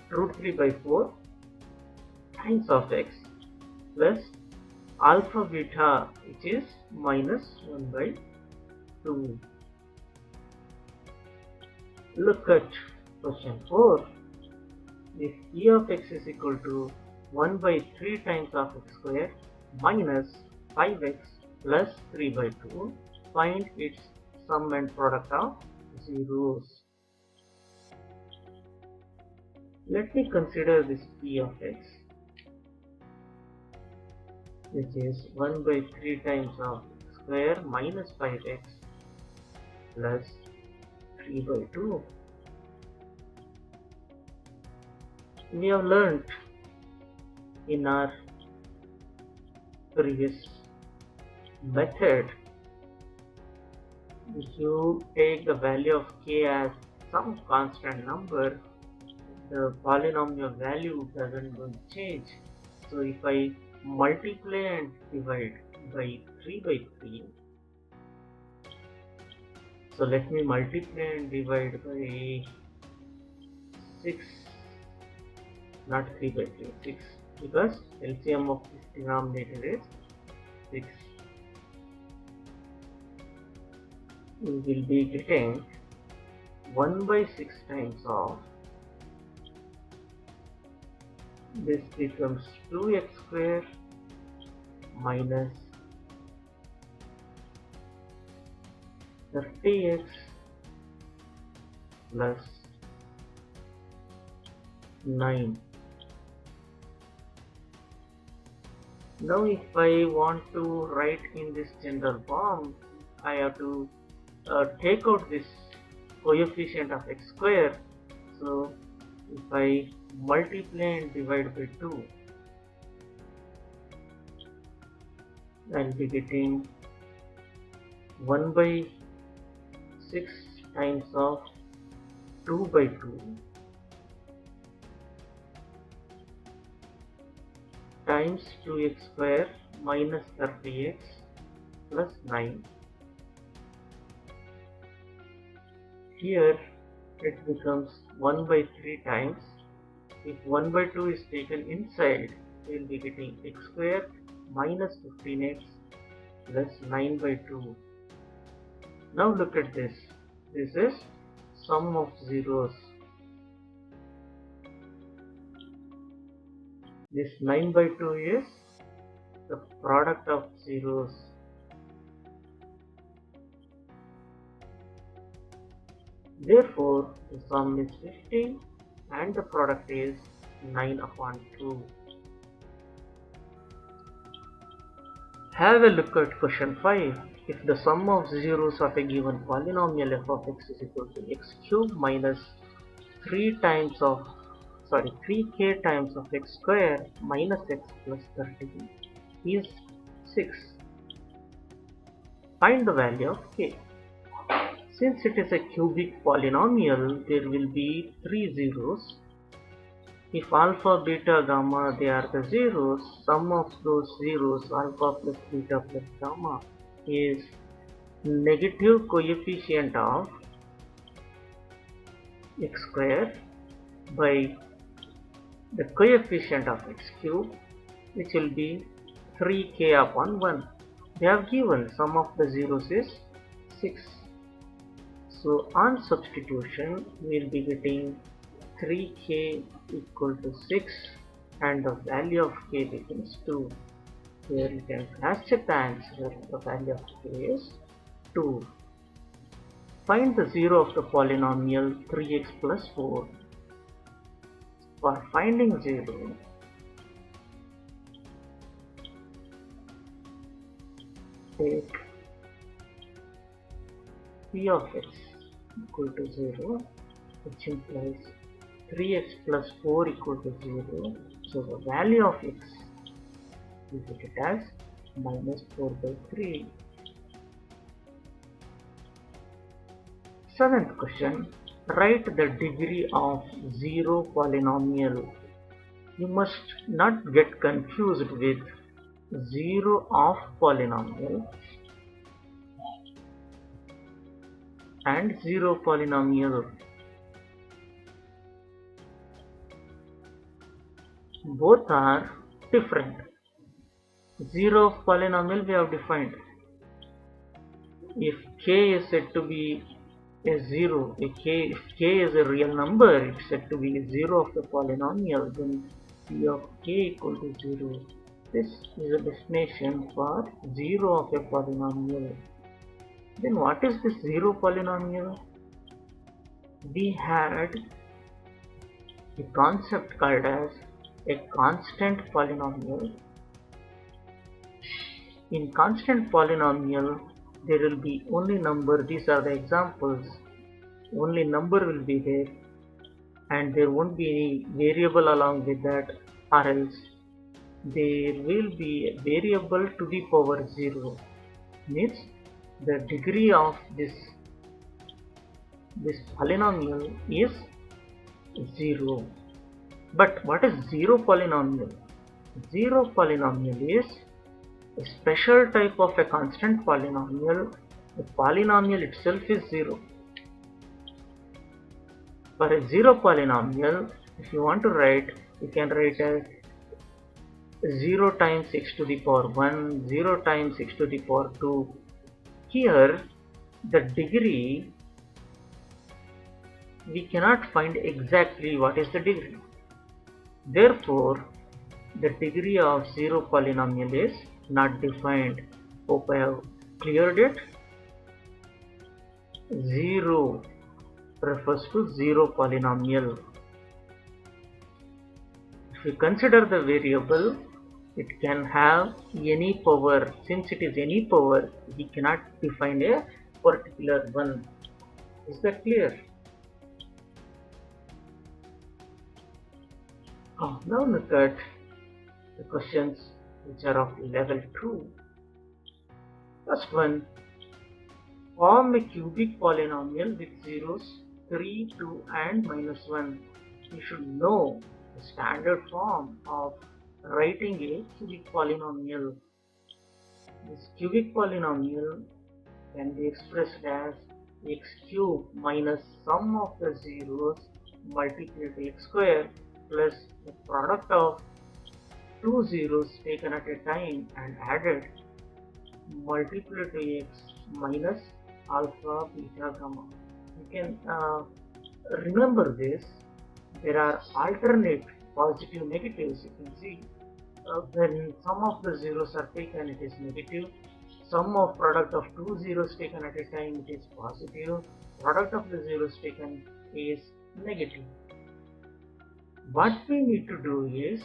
root 3 by 4 times of x plus alpha beta, which is minus 1 by 2. Look at question 4. If e of x is equal to 1 by 3 times of x square minus 5x plus 3 by 2, find its sum and product of zeros. Let me consider this p of x, which is 1 by 3 times of x square minus 5x plus 3 by 2. We have learnt in our previous method, if you take the value of k as some constant number, the polynomial value doesn't going to change. So if I multiply and divide by 3 by 3, so let me multiply and divide by 6, not 3 by 3, 6, because LCM of this denominator is 6. We will be getting 1 by 6 times of this becomes 2x square minus 30x plus 9. Now if I want to write in this general form, I have to take out this coefficient of x square. So if I multiply and divide by 2, I will be getting 1 by 6 times of 2 by 2 times 2x square minus 30x plus 9. Here it becomes 1 by 3 times. If 1 by 2 is taken inside, we will be getting x square minus 15x plus 9 by 2. Now look at this. This is sum of zeros. This 9 by 2 is the product of zeros. Therefore, the sum is 50 and the product is 9 upon 2. Have a look at question 5. If the sum of zeros of a given polynomial f of x is equal to x cube minus 3k times of x square minus x plus 30 is 6. Find the value of k. Since it is a cubic polynomial, there will be 3 zeros. If alpha, beta, gamma, they are the zeros, sum of those zeros, alpha plus beta plus gamma, is negative coefficient of x square by the coefficient of x cube, which will be 3k upon 1. They have given sum of the zeros is 6. So on substitution, we will be getting 3k equal to 6 and the value of k becomes 2. Here you can cross check the answer. The value of k is 2. Find the 0 of the polynomial 3x plus 4. For finding 0, take p of x equal to 0, which implies 3x plus 4 equal to 0. So the value of x is written as minus 4 by 3. Seventh question. Write the degree of 0 polynomial. You must not get confused with 0 of polynomial and 0 polynomial. Both are different. 0 of polynomial we have defined. If k is said to be a 0, if k is a real number, it's said to be a 0 of the polynomial, then p of k equal to 0. This is a definition for 0 of a polynomial. Then what is this 0 polynomial? We had a concept called as a constant polynomial. In constant polynomial, there will be only number. These are the examples. only number will be there and there won't be any variable along with that, or else there will be a variable to the power 0, means the degree of this polynomial is 0. But what is 0 polynomial? 0 polynomial is a special type of a constant polynomial. The polynomial itself is 0. For a 0 polynomial, if you want to write, you can write as 0 times x to the power 1, 0 times x to the power 2. Here, the degree, we cannot find exactly what is the degree. Therefore, the degree of 0 polynomial is not defined. Hope I have cleared it. 0 refers to 0 polynomial. If you consider the variable, it can have any power. Since it is any power, we cannot define a particular one. Is that clear? Now look at the questions which are of level 2. First one, form a cubic polynomial with zeros 3, 2 and -1. You should know the standard form of writing a cubic polynomial. This cubic polynomial can be expressed as x cube minus sum of the zeros multiplied by x square plus the product of two zeros taken at a time and added multiplied by x minus alpha, beta, gamma. You can remember this. There are alternate positive negatives. You can see when sum of the zeros are taken, it is negative. Sum of product of two zeros taken at a time, it is positive. Product of the zeros taken is negative. What we need to do is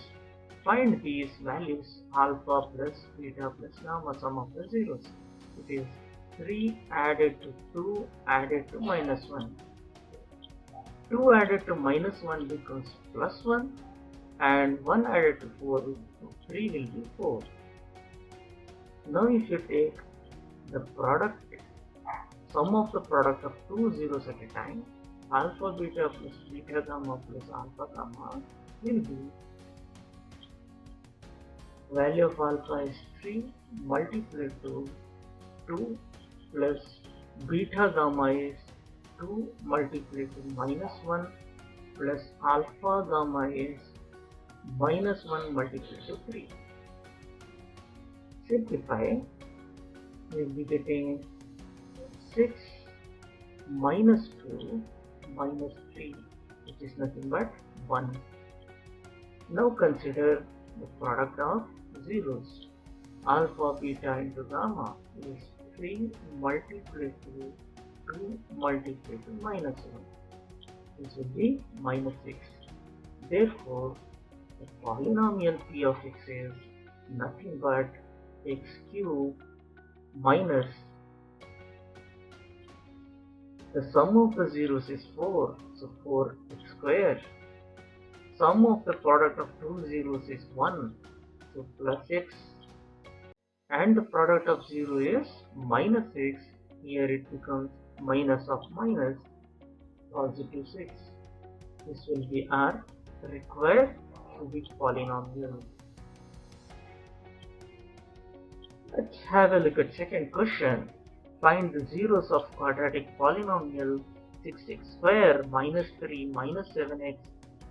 find these values, alpha plus beta plus gamma, sum of the zeros. It is 3 added to 2 added to -1. 2 added to -1 becomes +1 and 1 added to 4, so 3 will be 4. Now if you take the product, sum of the product of two zeros at a time, alpha beta plus beta gamma plus alpha gamma will be, value of alpha is 3 multiplied to 2 plus beta gamma is 2 multiplied to -1 plus alpha gamma is -1 multiplied to 3. Simplify, we will be getting 6 minus 2 minus 3, which is nothing but 1. Now consider the product of zeros. Alpha beta into gamma is 3 multiplied to 2 multiplied to -1. This will be -6. Therefore, the polynomial p of x is nothing but x cube minus the sum of the zeros is 4, so 4x square. Sum of the product of two zeros is 1, so plus x, and the product of 0 is -6. Here it becomes minus of minus, positive 6. This will be our required cubic polynomial. Let's have a look at second question. Find the zeros of quadratic polynomial 6x square minus 3 minus 7x.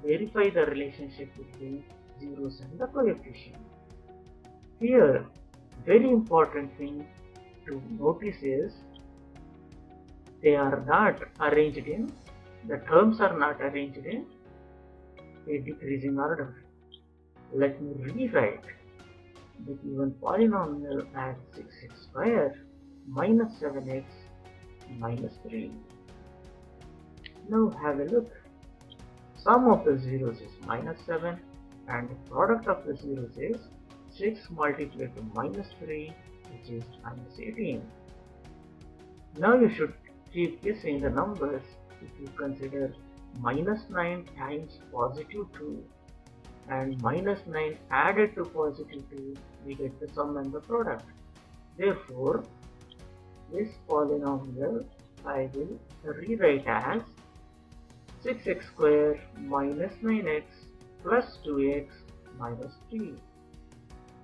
Verify the relationship between zeros and the coefficient. Here, very important thing to notice is they are not arranged in, the terms are not arranged in a decreasing order. Let me rewrite the given polynomial as 6x square minus 7x minus 3. Now have a look. Sum of the zeros is -7 and the product of the zeros is 6 multiplied to -3, which is -18. Now you should keep guessing the numbers if you consider minus 9 times positive 2 and minus 9 added to positive 2, we get the sum and the product. Therefore, this polynomial I will rewrite as 6x square minus 9x plus 2x minus 3.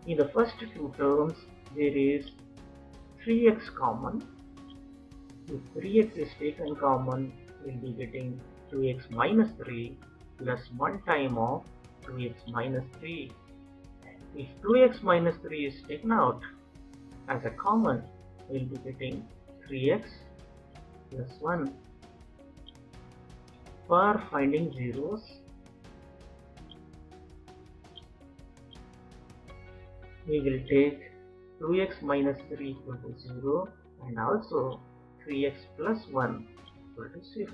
In the first two terms, there is 3x common. If 3x is taken common, we will be getting 2x minus 3 plus 1 time of 2x minus 3. If 2x minus 3 is taken out as a common, we will be getting 3x plus 1. For finding zeros, we will take 2x minus 3 equal to 0 and also 3x plus 1 equal to 0.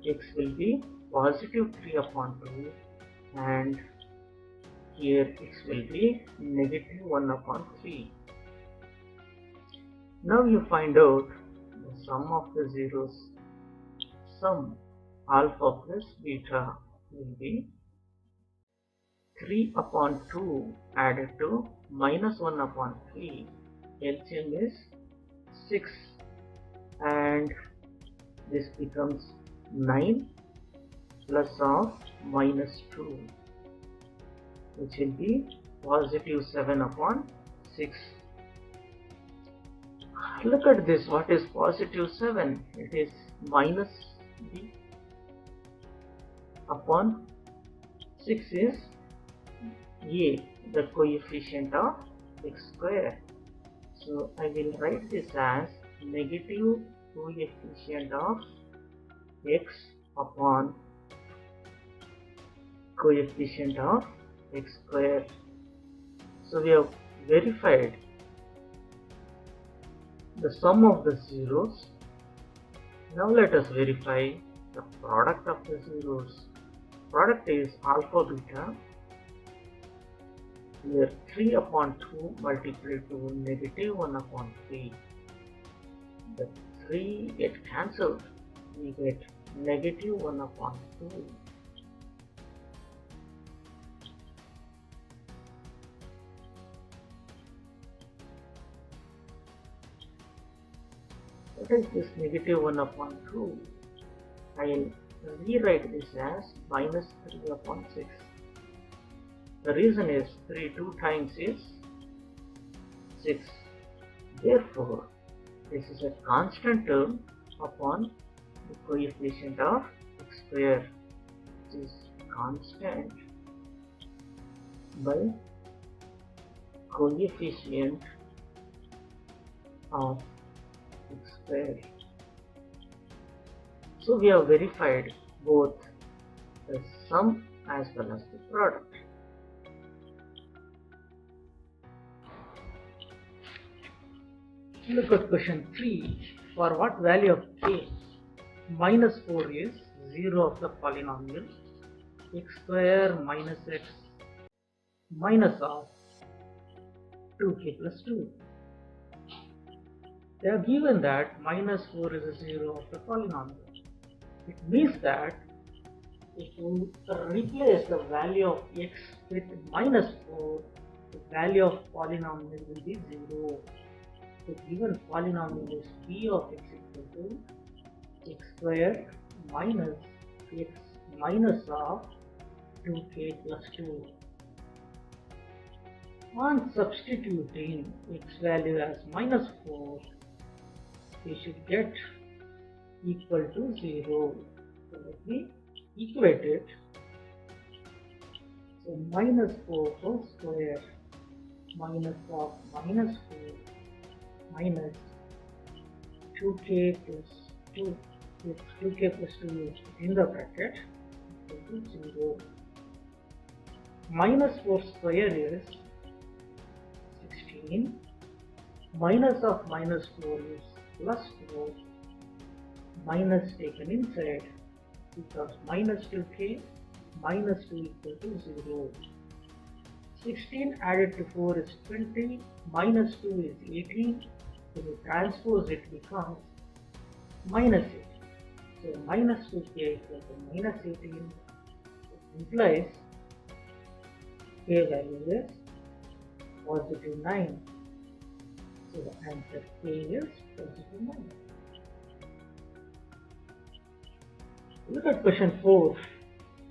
X will be positive 3 upon 2 and here x will be negative 1 upon 3. Now you find out the sum of the zeros. Sum alpha plus beta will be 3 upon 2 added to minus 1 upon 3. LCM is 6 and this becomes 9 plus of minus 2, which will be positive 7 upon 6. Look at this, what is positive 7? It is minus b upon 6 is a, the coefficient of x square. So I will write this as negative coefficient of x upon coefficient of x square. So we have verified the sum of the zeros. Now let us verify the product of the zeros. Product is alpha beta. Here 3 upon 2 multiplied to negative 1 upon 3. The 3 get cancelled. We get negative 1 upon 2. What is this negative 1 upon 2? I will rewrite this as minus 3 upon 6. The reason is 3 2 times is 6. Therefore, this is a constant term upon the coefficient of x square, which is constant by coefficient of x square. So we have verified both the sum as well as the product. Look at question 3. For what value of k? Minus 4 is 0 of the polynomial x square minus x minus of 2k plus 2. They have given that minus 4 is a 0 of the polynomial. It means that if you replace the value of x with minus 4, the value of polynomial will be 0. The given polynomial is p of x equal to x square minus x minus of 2k plus 2. On substituting x value as minus 4, we should get equal to 0. So let me equate it. So minus 4 whole square minus of minus 4 minus 2k plus 2, if 2k plus 2 is in the bracket, equal to 0. Minus 4 square is 16. Minus of minus 4 is plus 4. Minus taken inside because minus 2k minus 2 equal to 0. 16 added to 4 is 20. Minus 2 is 18. If we transpose it becomes minus 8. So minus 2k equal to minus 18. It implies k value is positive 9. So the answer k is positive 9. Look at question 4.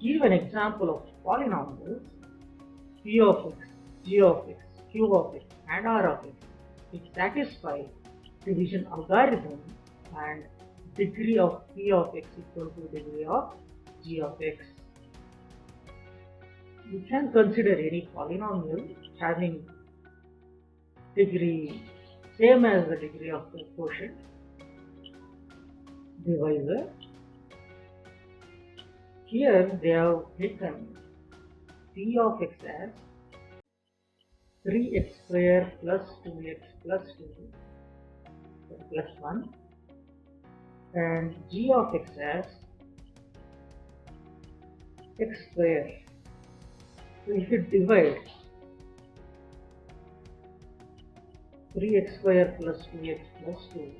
Give an example of polynomials p of x, g of x, q of x and r of x which satisfy division algorithm and degree of p of x equal to degree of g of x. You can consider any polynomial having degree same as the degree of the quotient divisor. Here they have taken p of x as 3x square plus 2x plus 2 plus 1 and g of x as x square. So if you divide 3x square plus 2x plus 2,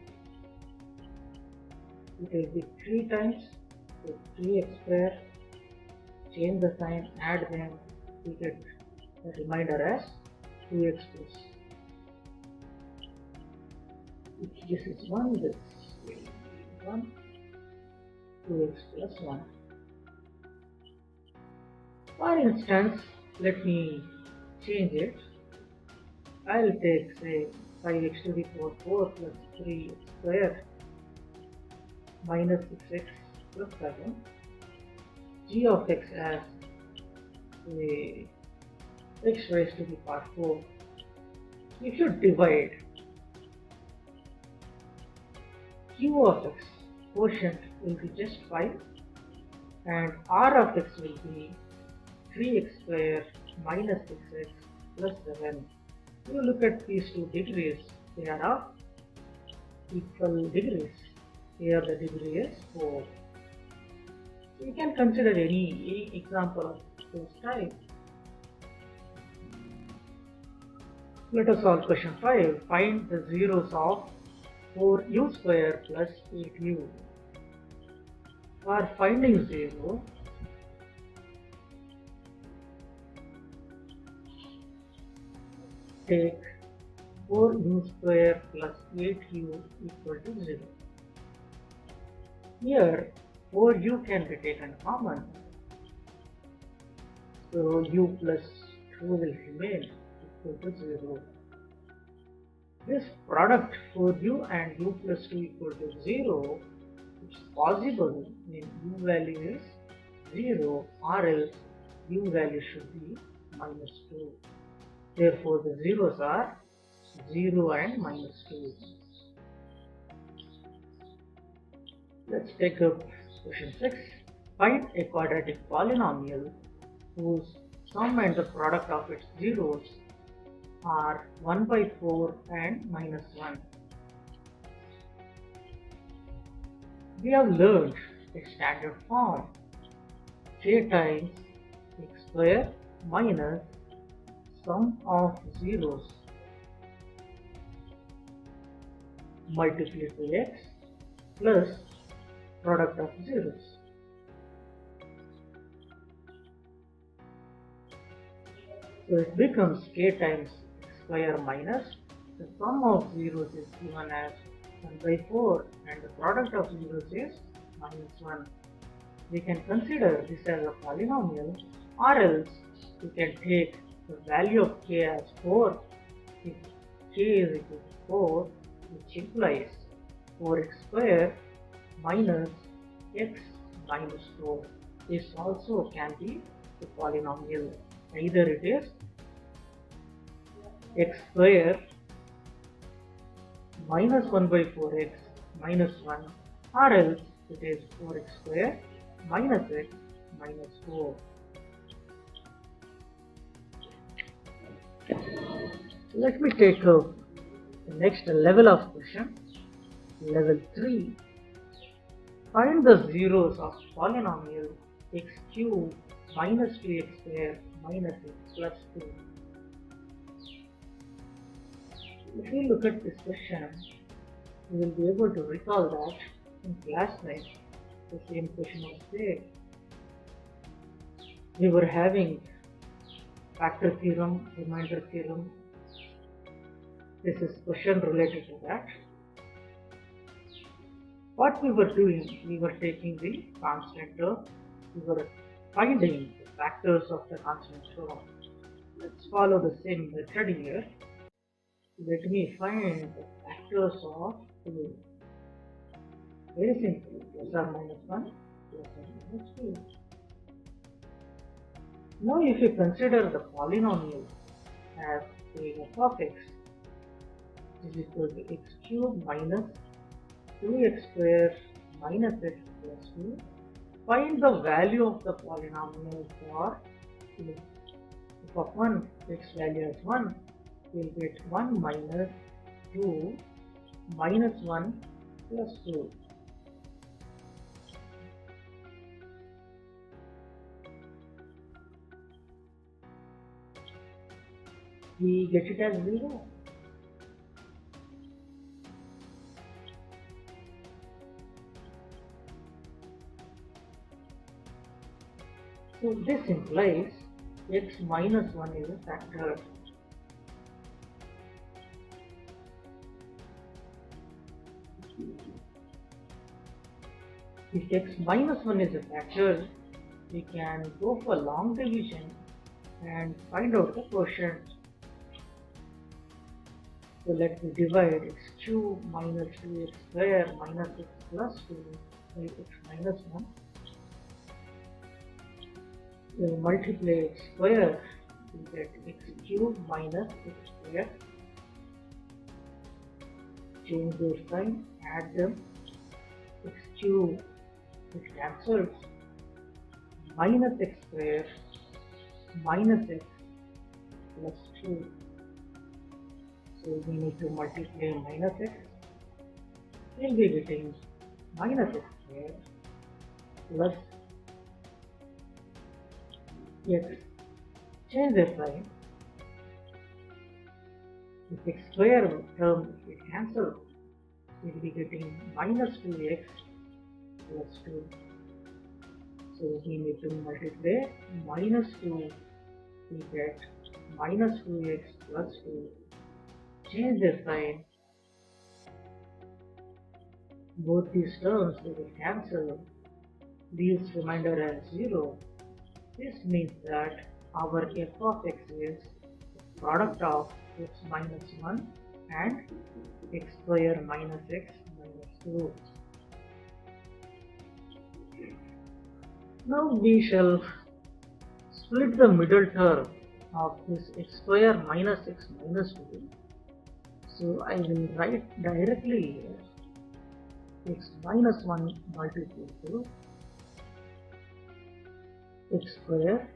it will be 3 times, so 3x square, change the sign, add them, we get the remainder as 2x plus. If this is 1, this will be 1, 2x plus 1. For instance, let me change it. I'll take say 5x to the power 4 plus 3x square minus 6x plus 7. G of x as x raised to the power 4. If you divide q of x, quotient will be just 5 and r of x will be 3x square minus 6x plus 7. You look at these two degrees, they are of equal degrees. Here the degree is 4. So you can consider any example of this type. Let us solve question 5. Find the zeros of 4u square plus 8u. For finding 0, take 4u square plus 8u equal to 0. Here 4u can be taken common, so u plus 2 will remain equal to 0. This product 4u and u plus 2 equal to 0 is possible when u value is 0 or else u value should be minus 2. Therefore the zeros are 0 and minus 2. Let's take up question 6. Find a quadratic polynomial whose sum and the product of its zeros are 1 by 4 and minus 1. We have learned a standard form k times x square minus sum of zeros multiplied by x plus product of zeros. So it becomes k times x square minus the sum of zeros is given as 1 by 4 and the product of zeros is minus 1. We can consider this as a polynomial or else we can take the value of k as 4 if k is equal to 4, which implies 4x square minus x minus 4. This also can be a polynomial. Either it is x square minus 1 by 4x minus 1 or else it is 4x square minus x minus 4. Let me take up the next level of question, level 3. Find the zeros of polynomial x cube minus 2x square minus x plus 2. If you look at this question, you will be able to recall that in class 9 the same question was there. We were having factor theorem, remainder theorem. This is question related to that. What we were doing, we were taking the constant term, we were finding the factors of the constant term. Let's follow the same method here. Let me find the factors of 2. Very simple, plus or minus 1, plus or minus 2. Now if you consider the polynomial as f of x is equal to x cube minus 2x square minus x plus 2, find the value of the polynomial for f of 1, x value as 1, we will get 1 minus 2 minus 1 plus 2. We get it as 0. So this implies x minus 1 is a factor. If x minus 1 is a factor, we can go for long division and find out the quotient. So let me divide x cube minus 2x square minus x plus 2 by x minus 1. We will multiply x square, we get x cube minus x square. Change their sign, add them. X cube, it cancels. Minus x square minus x plus 2. So we need to multiply minus x. We will be getting minus x square plus x. Change the sign. If x square term is cancelled, we will be getting minus 2x plus 2. So we need to multiply minus 2, we get minus 2x plus 2. Change the sign. Both these terms they will cancel. Leaves remainder as 0. This means that our f of x is product of x minus 1 and x square minus x minus 2. Now we shall split the middle term of this x square minus x minus 2. So I will write directly here x minus 1 multiplied to x square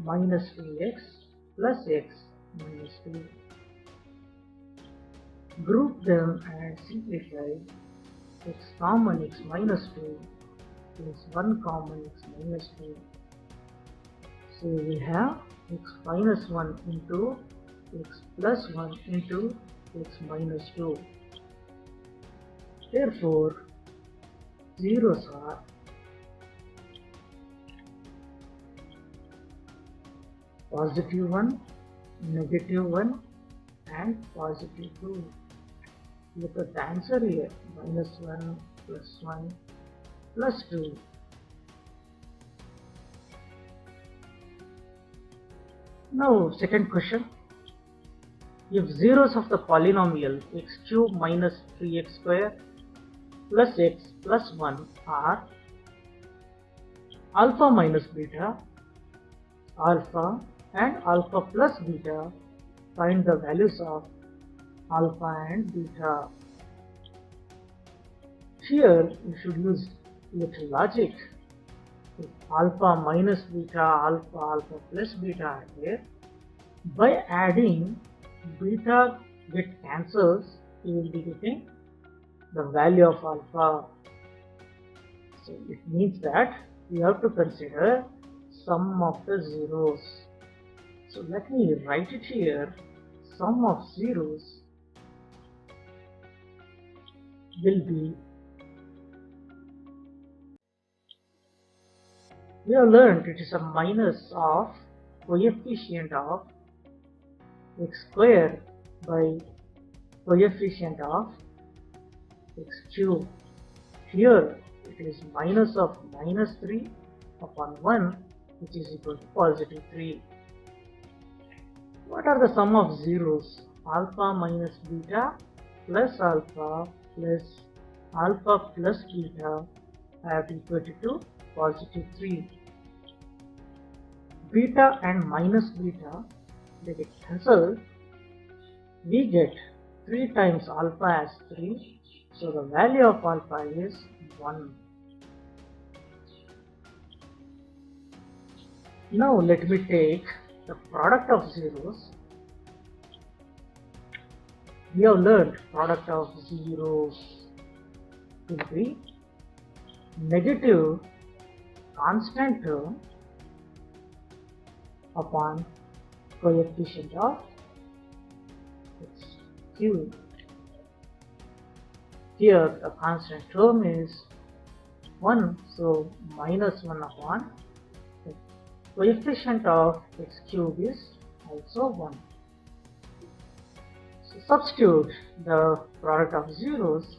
minus 2x plus x minus 2. Group them and simplify. X common x minus 2 is 1 common x minus 2. So we have x minus 1 into x plus 1 into x minus 2. Therefore, zeros are positive 1, negative 1 and positive 2. Look at the answer here, minus 1 plus 1 plus 2. Now second question. If zeros of the polynomial x cube minus 3x square plus x plus 1 are alpha minus beta, alpha and alpha plus beta, find the values of alpha and beta. Here you should use little logic. If alpha minus beta, alpha, alpha plus beta are there, by adding beta get cancels, you will be getting the value of alpha. So it means that we have to consider sum of the zeros. So let me write it here. Sum of zeros will be We have learned it is a minus of coefficient of x square by coefficient of x cube. Here it is minus of minus 3 upon 1, which is equal to positive 3. What are the sum of zeros? Alpha minus beta plus alpha plus beta are equal to positive 3. Beta and minus beta, they get cancelled. We get 3 times alpha as 3. So the value of alpha is 1. Now let me take the product of zeros. We have learned product of zeros will be negative constant term upon coefficient of x cube. Here the constant term is 1, so minus 1 upon the coefficient of x cube is also 1. So substitute the product of zeros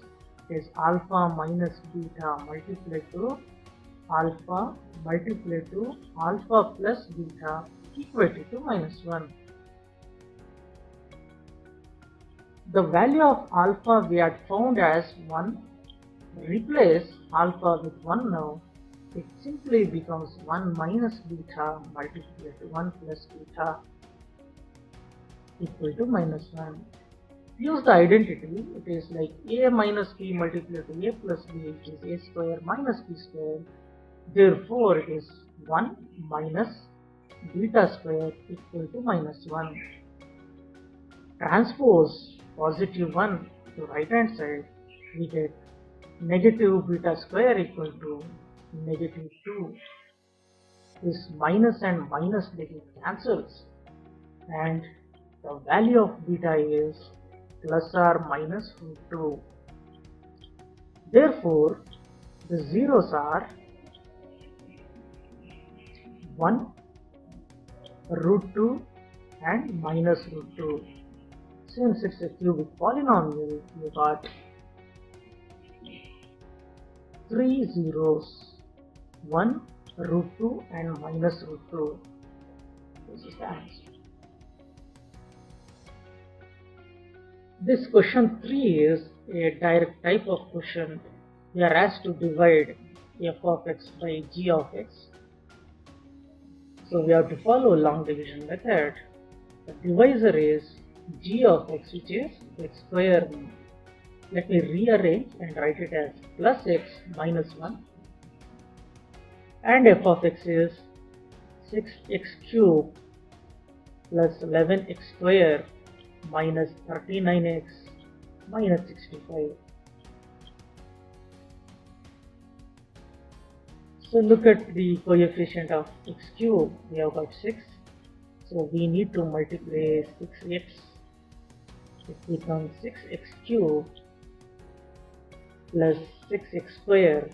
is alpha minus beta multiplied to alpha plus beta equal to minus 1. The value of alpha we had found as 1. Replace alpha with 1 now. It simply becomes 1 minus beta multiplied to 1 plus beta equal to minus 1. Use the identity. It is like a minus b multiplied to a plus b, which is a square minus b square. Therefore, it is 1 minus beta square equal to minus 1. Transpose positive 1 to right hand side, we get negative beta square equal to negative 2. This minus and minus getting cancels, and the value of beta is plus or minus root 2. Therefore, the zeros are 1, root 2 and minus root 2. Since it's a cubic polynomial, you got 3 zeros, 1, root 2 and minus root 2. This is the answer. This question 3 is a direct type of question. We are asked to divide f of x by g of x. So we have to follow long division method. The divisor is g of x, which is x square. Let me rearrange and write it as plus x minus 1. And f of x is 6x cube plus 11x square minus 39x minus 65. So look at the coefficient of x cube. We have got 6. So we need to multiply 6x. It becomes 6x cube plus 6x square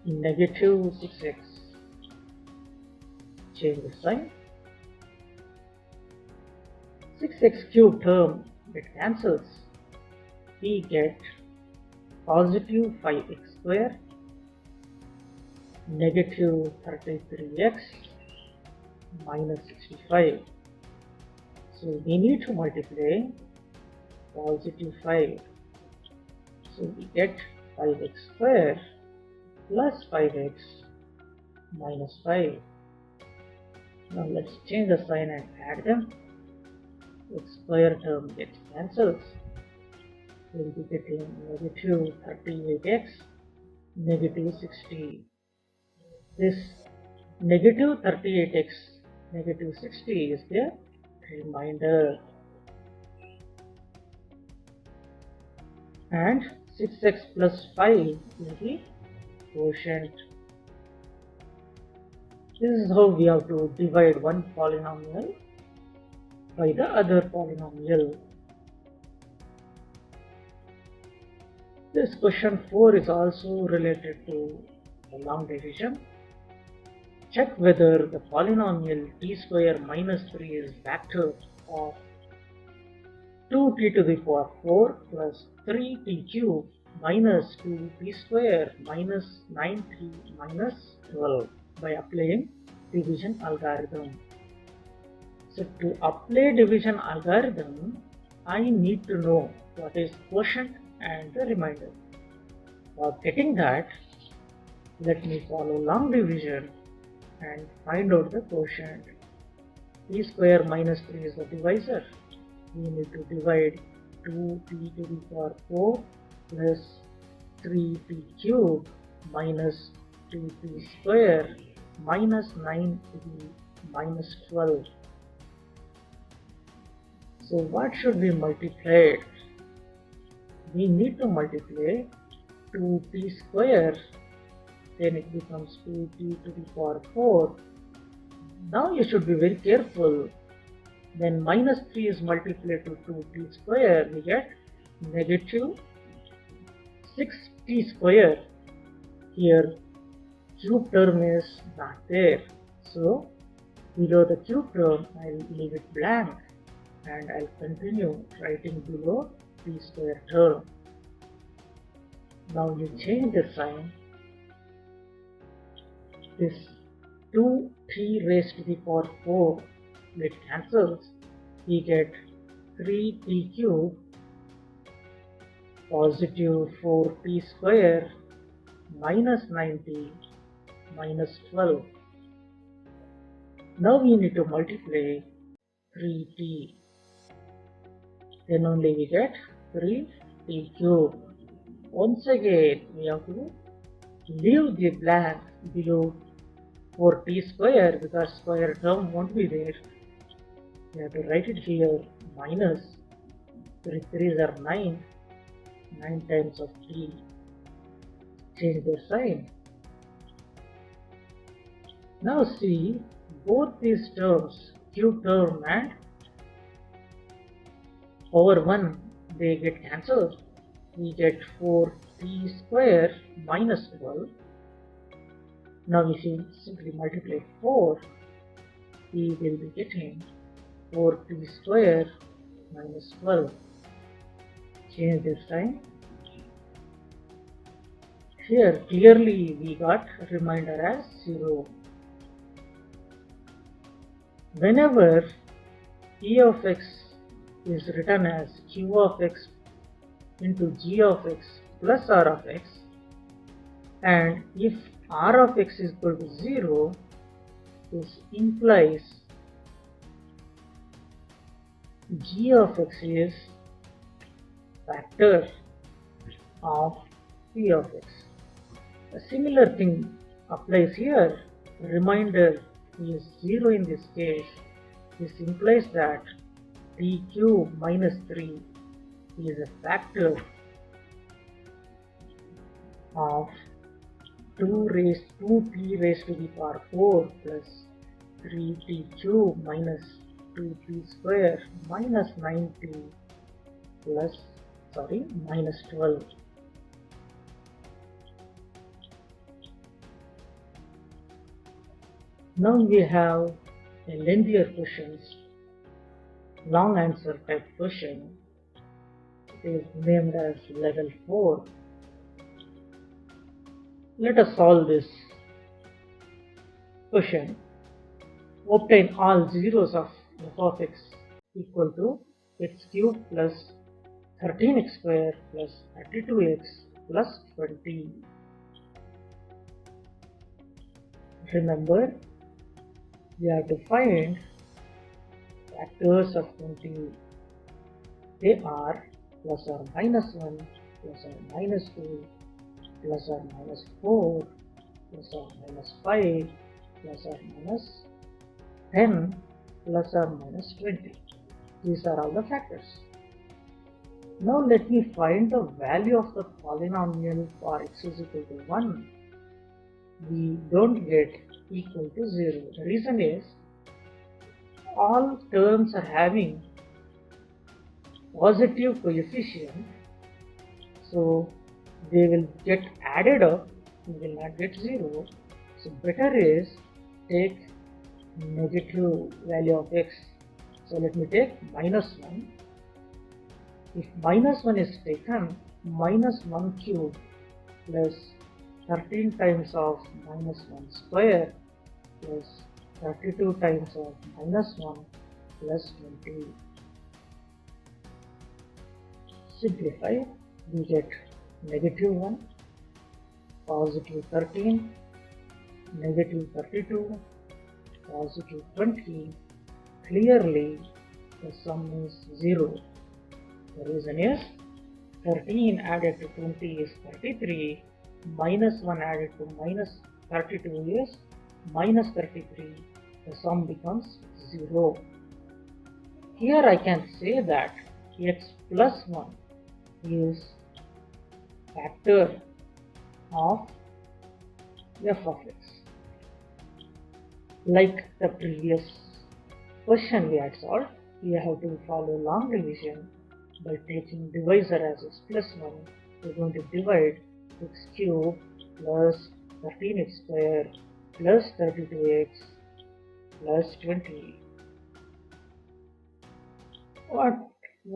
negative 6x. Change the sign. 6x cube term, it cancels. We get positive 5x square negative 33x minus 65. So we need to multiply positive 5. So we get 5x square plus 5x minus 5. Now let's change the sign and add them. X square term gets cancelled. We'll be getting negative 38x, negative 60. This negative 38x, negative 60 is the remainder. And 6x plus 5 is the quotient. This is how we have to divide one polynomial by the other polynomial. This question 4 is also related to the long division. Check whether the polynomial t square minus 3 is factor of 2t to the power 4 plus 3t cube minus 2t square minus 9t minus 12 by applying division algorithm. So to apply division algorithm, I need to know what is quotient and the remainder. For getting that, let me follow long division and find out the quotient. T square minus 3 is the divisor. We need to divide 2t to the power 4 plus 3t cube minus 2t square minus 9 to the minus 12. So what should be multiplied? We need to multiply 2t square, then it becomes 2t to the power 4. Now you should be very careful. Then minus 3 is multiplied to 2t square, we get negative 6t square. Here cube term is not there. So below the cube term I will leave it blank and I'll continue writing below t square term. Now you change the sign. This 2t raised to the power 4, it cancels. We get 3t cube positive 4t square minus 9t minus 12. Now we need to multiply 3t. Then only we get 3t cube. Once again we have to leave the blank below 4t square because square term won't be there. We have to write it here minus 3 3s are 9, 9 times of t. Change the sign. Now see both these terms, cube term and over 1, they get cancelled. We get 4t square minus 12. Now if you simply multiply 4, we will be getting 4t square minus 12. Change this sign. Here clearly we got remainder as 0. Whenever e of x is written as q of x into g of x plus r of x, and if r of x is equal to 0, this implies g of x is factor of p of x. A similar thing applies here. Remainder is 0 in this case. This implies that t cube minus 3 is a factor of 2t raised to the power 4 plus 3t cube minus 2t square minus 9t minus 12. Now we have a lengthier questions, long answer type question. It is named as level 4. Let us solve this question. Obtain all zeros of f of x equal to x cube plus 13x square plus 32x plus 20. Remember, we have to find factors of 20. They are plus or minus 1, plus or minus 2, plus or minus 4, plus or minus 5, plus or minus 10, plus or minus 20. These are all the factors. Now let me find the value of the polynomial for x is equal to 1. We don't get equal to 0. The reason is all terms are having positive coefficient, so they will get added up we will not get 0. So better is take negative value of x. So let me take -1. If -1 is taken, -1 cube plus 13 times of -1 square plus 32 times of -1 plus 20. Simplify, we get -1, positive 13, negative 32, positive 20. Clearly the sum is 0. The reason is 13 added to 20 is 33, -1 added to -32 is -33. The sum becomes 0. Here I can say that x plus 1 is factor of f of x. Like the previous question we had solved, we have to follow long division. By taking divisor as x plus 1, we are going to divide x cube plus 13x square plus 32x plus 20. What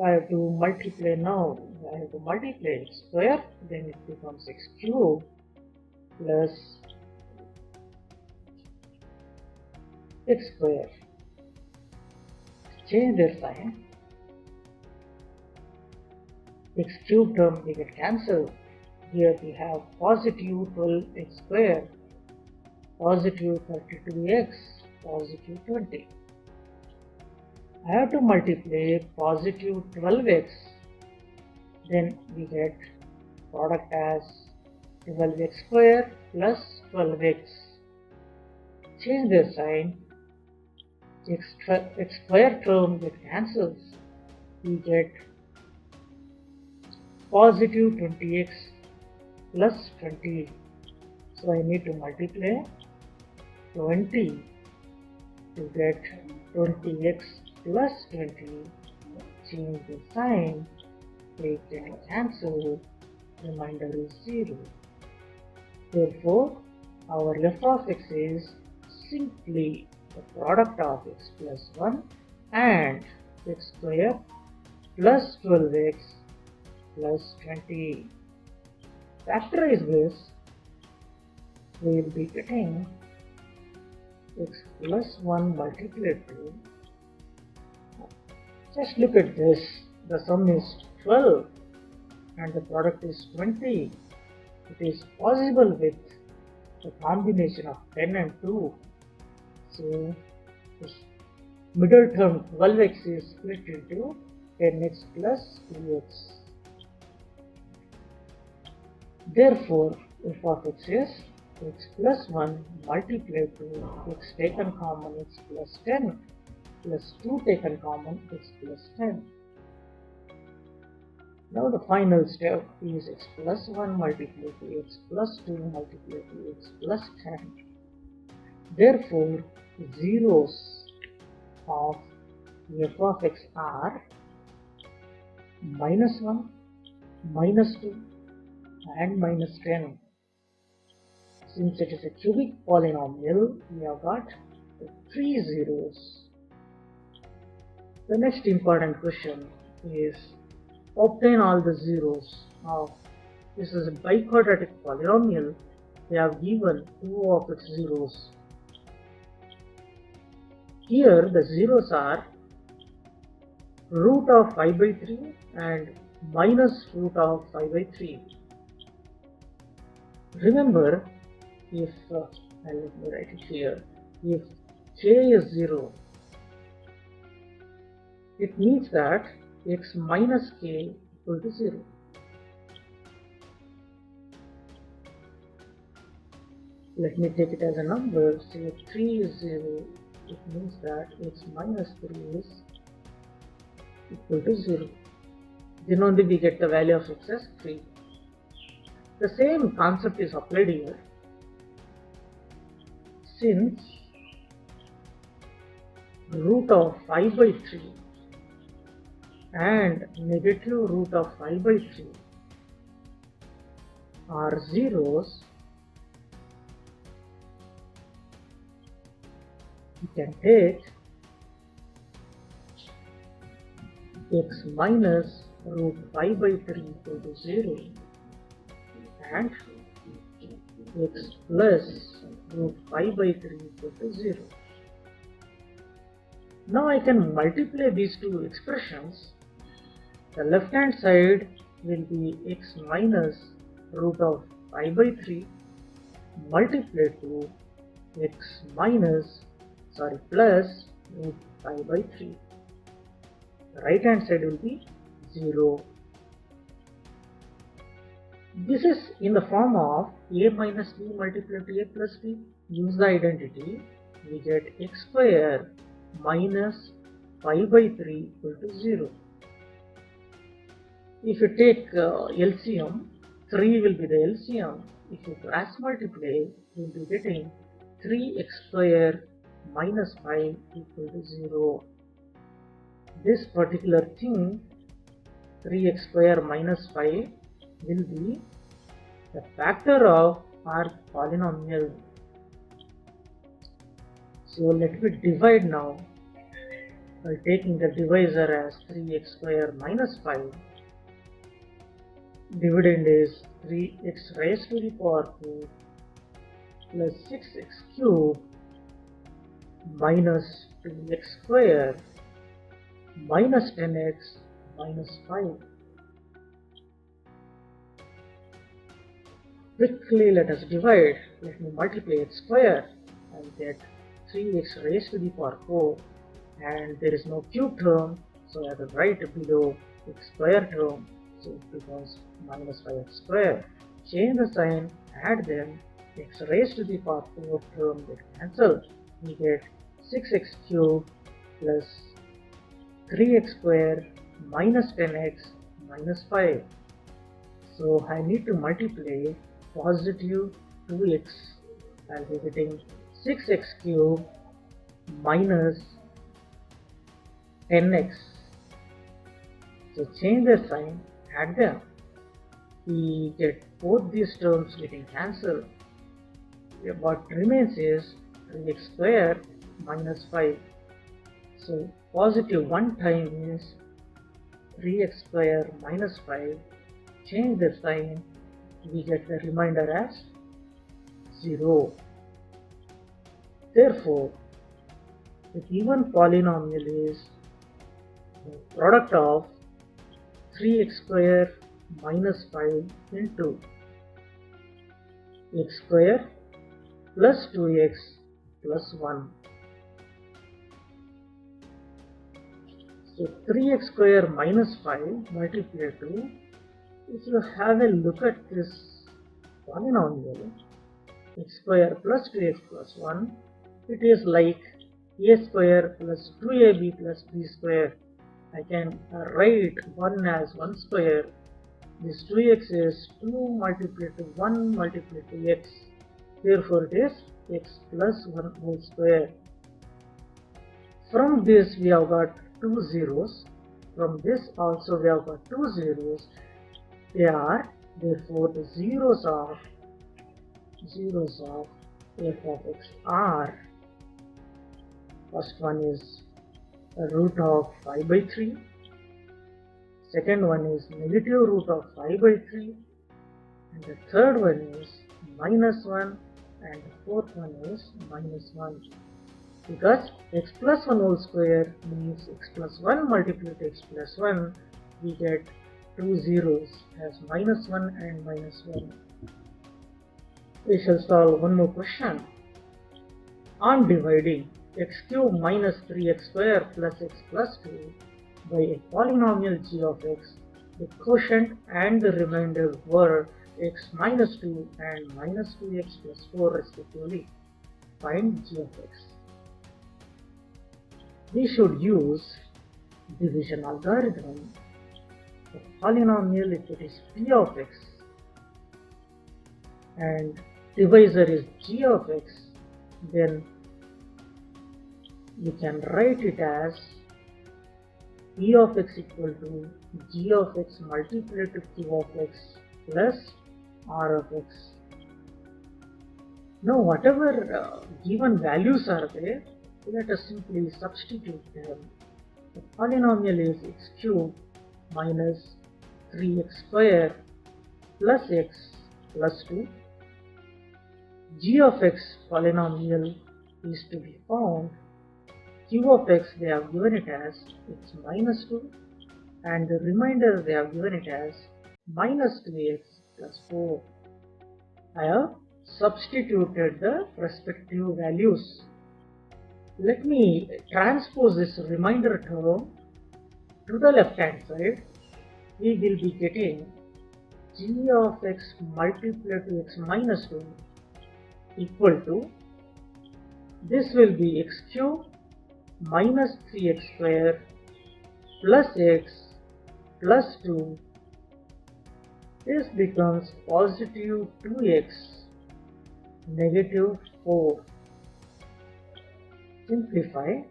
I have to multiply now? I have to multiply x square, then it becomes x cube plus x square. Change their sign. X cube term will get cancelled. Here we have positive 12x square, positive 32x, positive 20. I have to multiply positive 12x, then we get product as 12x square plus 12x. Change their sign. X square term get cancels. We get positive 20x plus 20. So I need to multiply 20 to get 20x plus 20. Change the sign. Take and cancel. Remainder is 0. Therefore, our f of x is simply the product of x plus 1 and x square plus 12x plus 20. Factorize this, we will be getting x plus 1 multiplied to, just look at this, the sum is 12 and the product is 20. It is possible with the combination of 10 and 2. So this middle term 12x is split into 10x plus 2x. Therefore, f of x is x plus 1 multiplied to x taken common x plus 10 plus 2 taken common x plus 10. Now the final step is x plus 1 multiplied to x plus 2 multiplied to x plus 10. Therefore, zeros of f of x are -1, -2 and -10. Since it is a cubic polynomial, we have got 3 zeros. The next important question is obtain all the zeros of, this is a biquadratic polynomial, we have given 2 of its zeros. Here the zeros are root of 5 by 3 and minus root of 5 by 3. Remember, if let me write it here, if k is 0, it means that x minus k equal to 0. Let me take it as a number. Say if 3 is 0, it means that x minus 3 is equal to 0. Then only we get the value of x as 3. The same concept is applied here. Since root of 5 by 3 and -root of 5 by 3 are zeros, you can take x minus root 5 by 3 equal to 0 and x plus root 5 by 3 equal to 0. Now I can multiply these two expressions. The left hand side will be x minus root of 5 by 3 multiplied to x plus root 5 by 3. The right hand side will be 0. This is in the form of a minus b multiplied to a plus b. Use the identity. We get x square minus 5 by 3 equal to 0. If you take LCM, 3 will be the LCM. If you cross multiply, you will be getting 3x square minus 5 equal to 0. This particular thing, 3x square minus 5, will be the factor of our polynomial. So let me divide now by taking the divisor as 3x square minus 5. Dividend is 3x raised to the power 4 plus 6x cube minus 2x square minus 10x minus 5. Quickly let us divide. Let me multiply x square. I will get 3x raised to the power 4 and there is no cube term, so I will write below x square term, so it becomes minus 5x square. Change the sign, add them, x raised to the power 4 term get cancelled. We get 6x cube plus 3x square minus 10x minus 5. So I need to multiply positive 2x. I will be getting 6x cube minus 10x. So change the sign, add them. We get both these terms getting cancelled. What remains is 3x square minus 5. So positive one time is 3x square minus 5. Change the sign, we get the remainder as 0. Therefore, the given polynomial is the product of 3x square minus 5 into x square plus 2x plus 1. So 3x square minus 5 multiplied to, if you have a look at this polynomial, x square plus 2x plus 1, it is like a square plus 2ab plus b square. I can write 1 as 1 square. This 2x is 2 multiplied to 1 multiplied to x. Therefore it is x plus 1 whole square. From this we have got 2 zeros. From this also we have got 2 zeros. They are therefore the zeros of f of x are, first one is a root of 5 by 3, second one is negative root of 5 by 3, and the third one is minus 1, and the fourth one is minus 1. Because x plus 1 whole square means x plus 1 multiplied to x plus 1, we get 2 zeros as minus 1 and minus 1. We shall solve one more question. On dividing x cube minus 3x square plus x plus 2 by a polynomial g of x, the quotient and the remainder were x minus 2 and minus 2x plus 4 respectively. Find g of x. We should use division algorithm. The polynomial, if it is p of x and divisor is g of x, then you can write it as p of x equal to g of x multiplied to q of x plus r of x. Now whatever given values are there, let us simply substitute them. The polynomial is x cube minus 3x square plus x plus 2. G of x polynomial is to be found. Q of x, they have given it as x minus 2, and the remainder they have given it as minus 2x plus 4. I have substituted the respective values. Let me transpose this remainder term to the left hand side. We will be getting g of x multiplied to x minus 2 equal to, this will be x cube minus 3x square plus x plus 2. This becomes positive 2x negative 4. Simplify,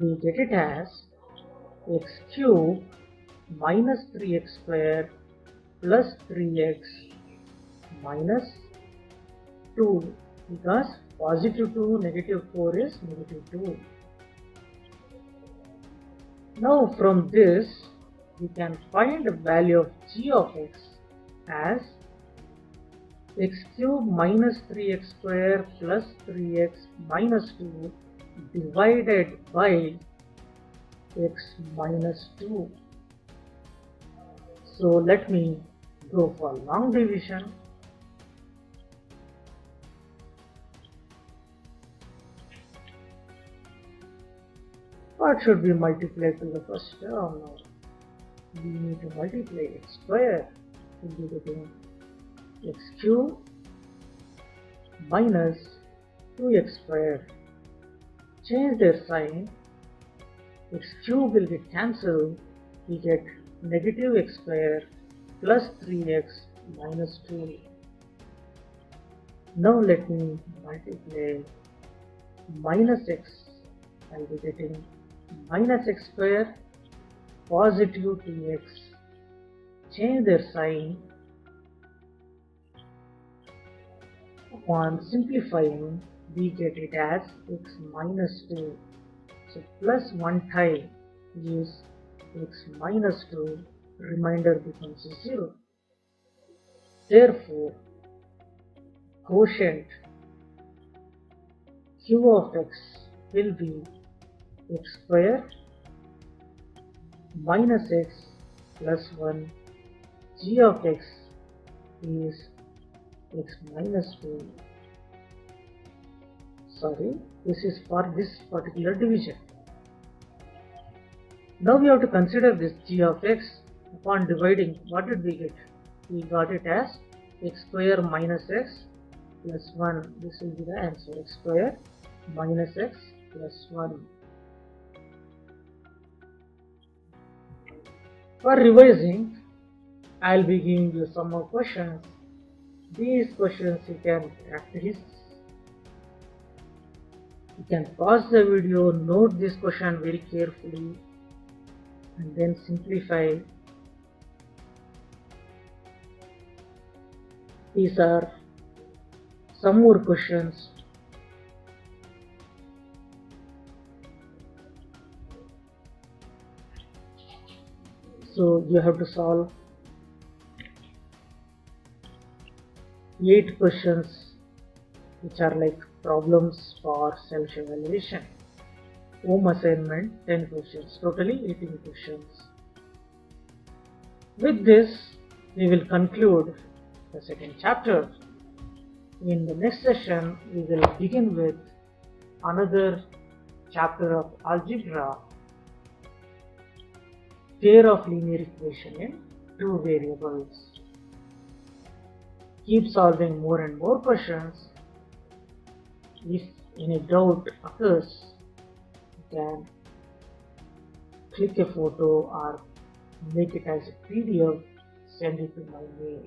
we get it as x cube minus 3x square plus 3x minus 2, because positive 2 negative 4 is negative 2. Now from this we can find the value of g of x as x cube minus 3x square plus 3x minus 2 divided by x minus 2. So let me go for long division. What should be multiplied to the first term now? We need to multiply x square. We will be getting x cube minus 2x square. Change their sign. X cube will get cancelled. We get negative x square plus 3x minus 2. Now let me multiply minus x. I will be getting minus x square positive 2x. Change their sign. Upon simplifying, we get it as x minus 2. So plus 1 time is x minus 2, remainder becomes 0. Therefore, quotient q of x will be x square minus x plus 1. G of x is x minus 2. Sorry, this is for this particular division. Now we have to consider this g of x. Upon dividing, what did we get? We got it as x square minus x plus 1. This will be the answer, x square minus x plus 1. For revising, I will be giving you some more questions. These questions you can practice. You can pause the video, note this question very carefully, and then simplify. These are some more questions. So you have to solve 8 questions which are like problems for self-evaluation. Home assignment 10 questions, totally 18 questions. With this, we will conclude the second chapter. In the next session, we will begin with another chapter of algebra, pair of linear equation in 2 variables. Keep solving more and more questions. If any doubt occurs, you can click a photo or make it as a PDF, send it to my mail.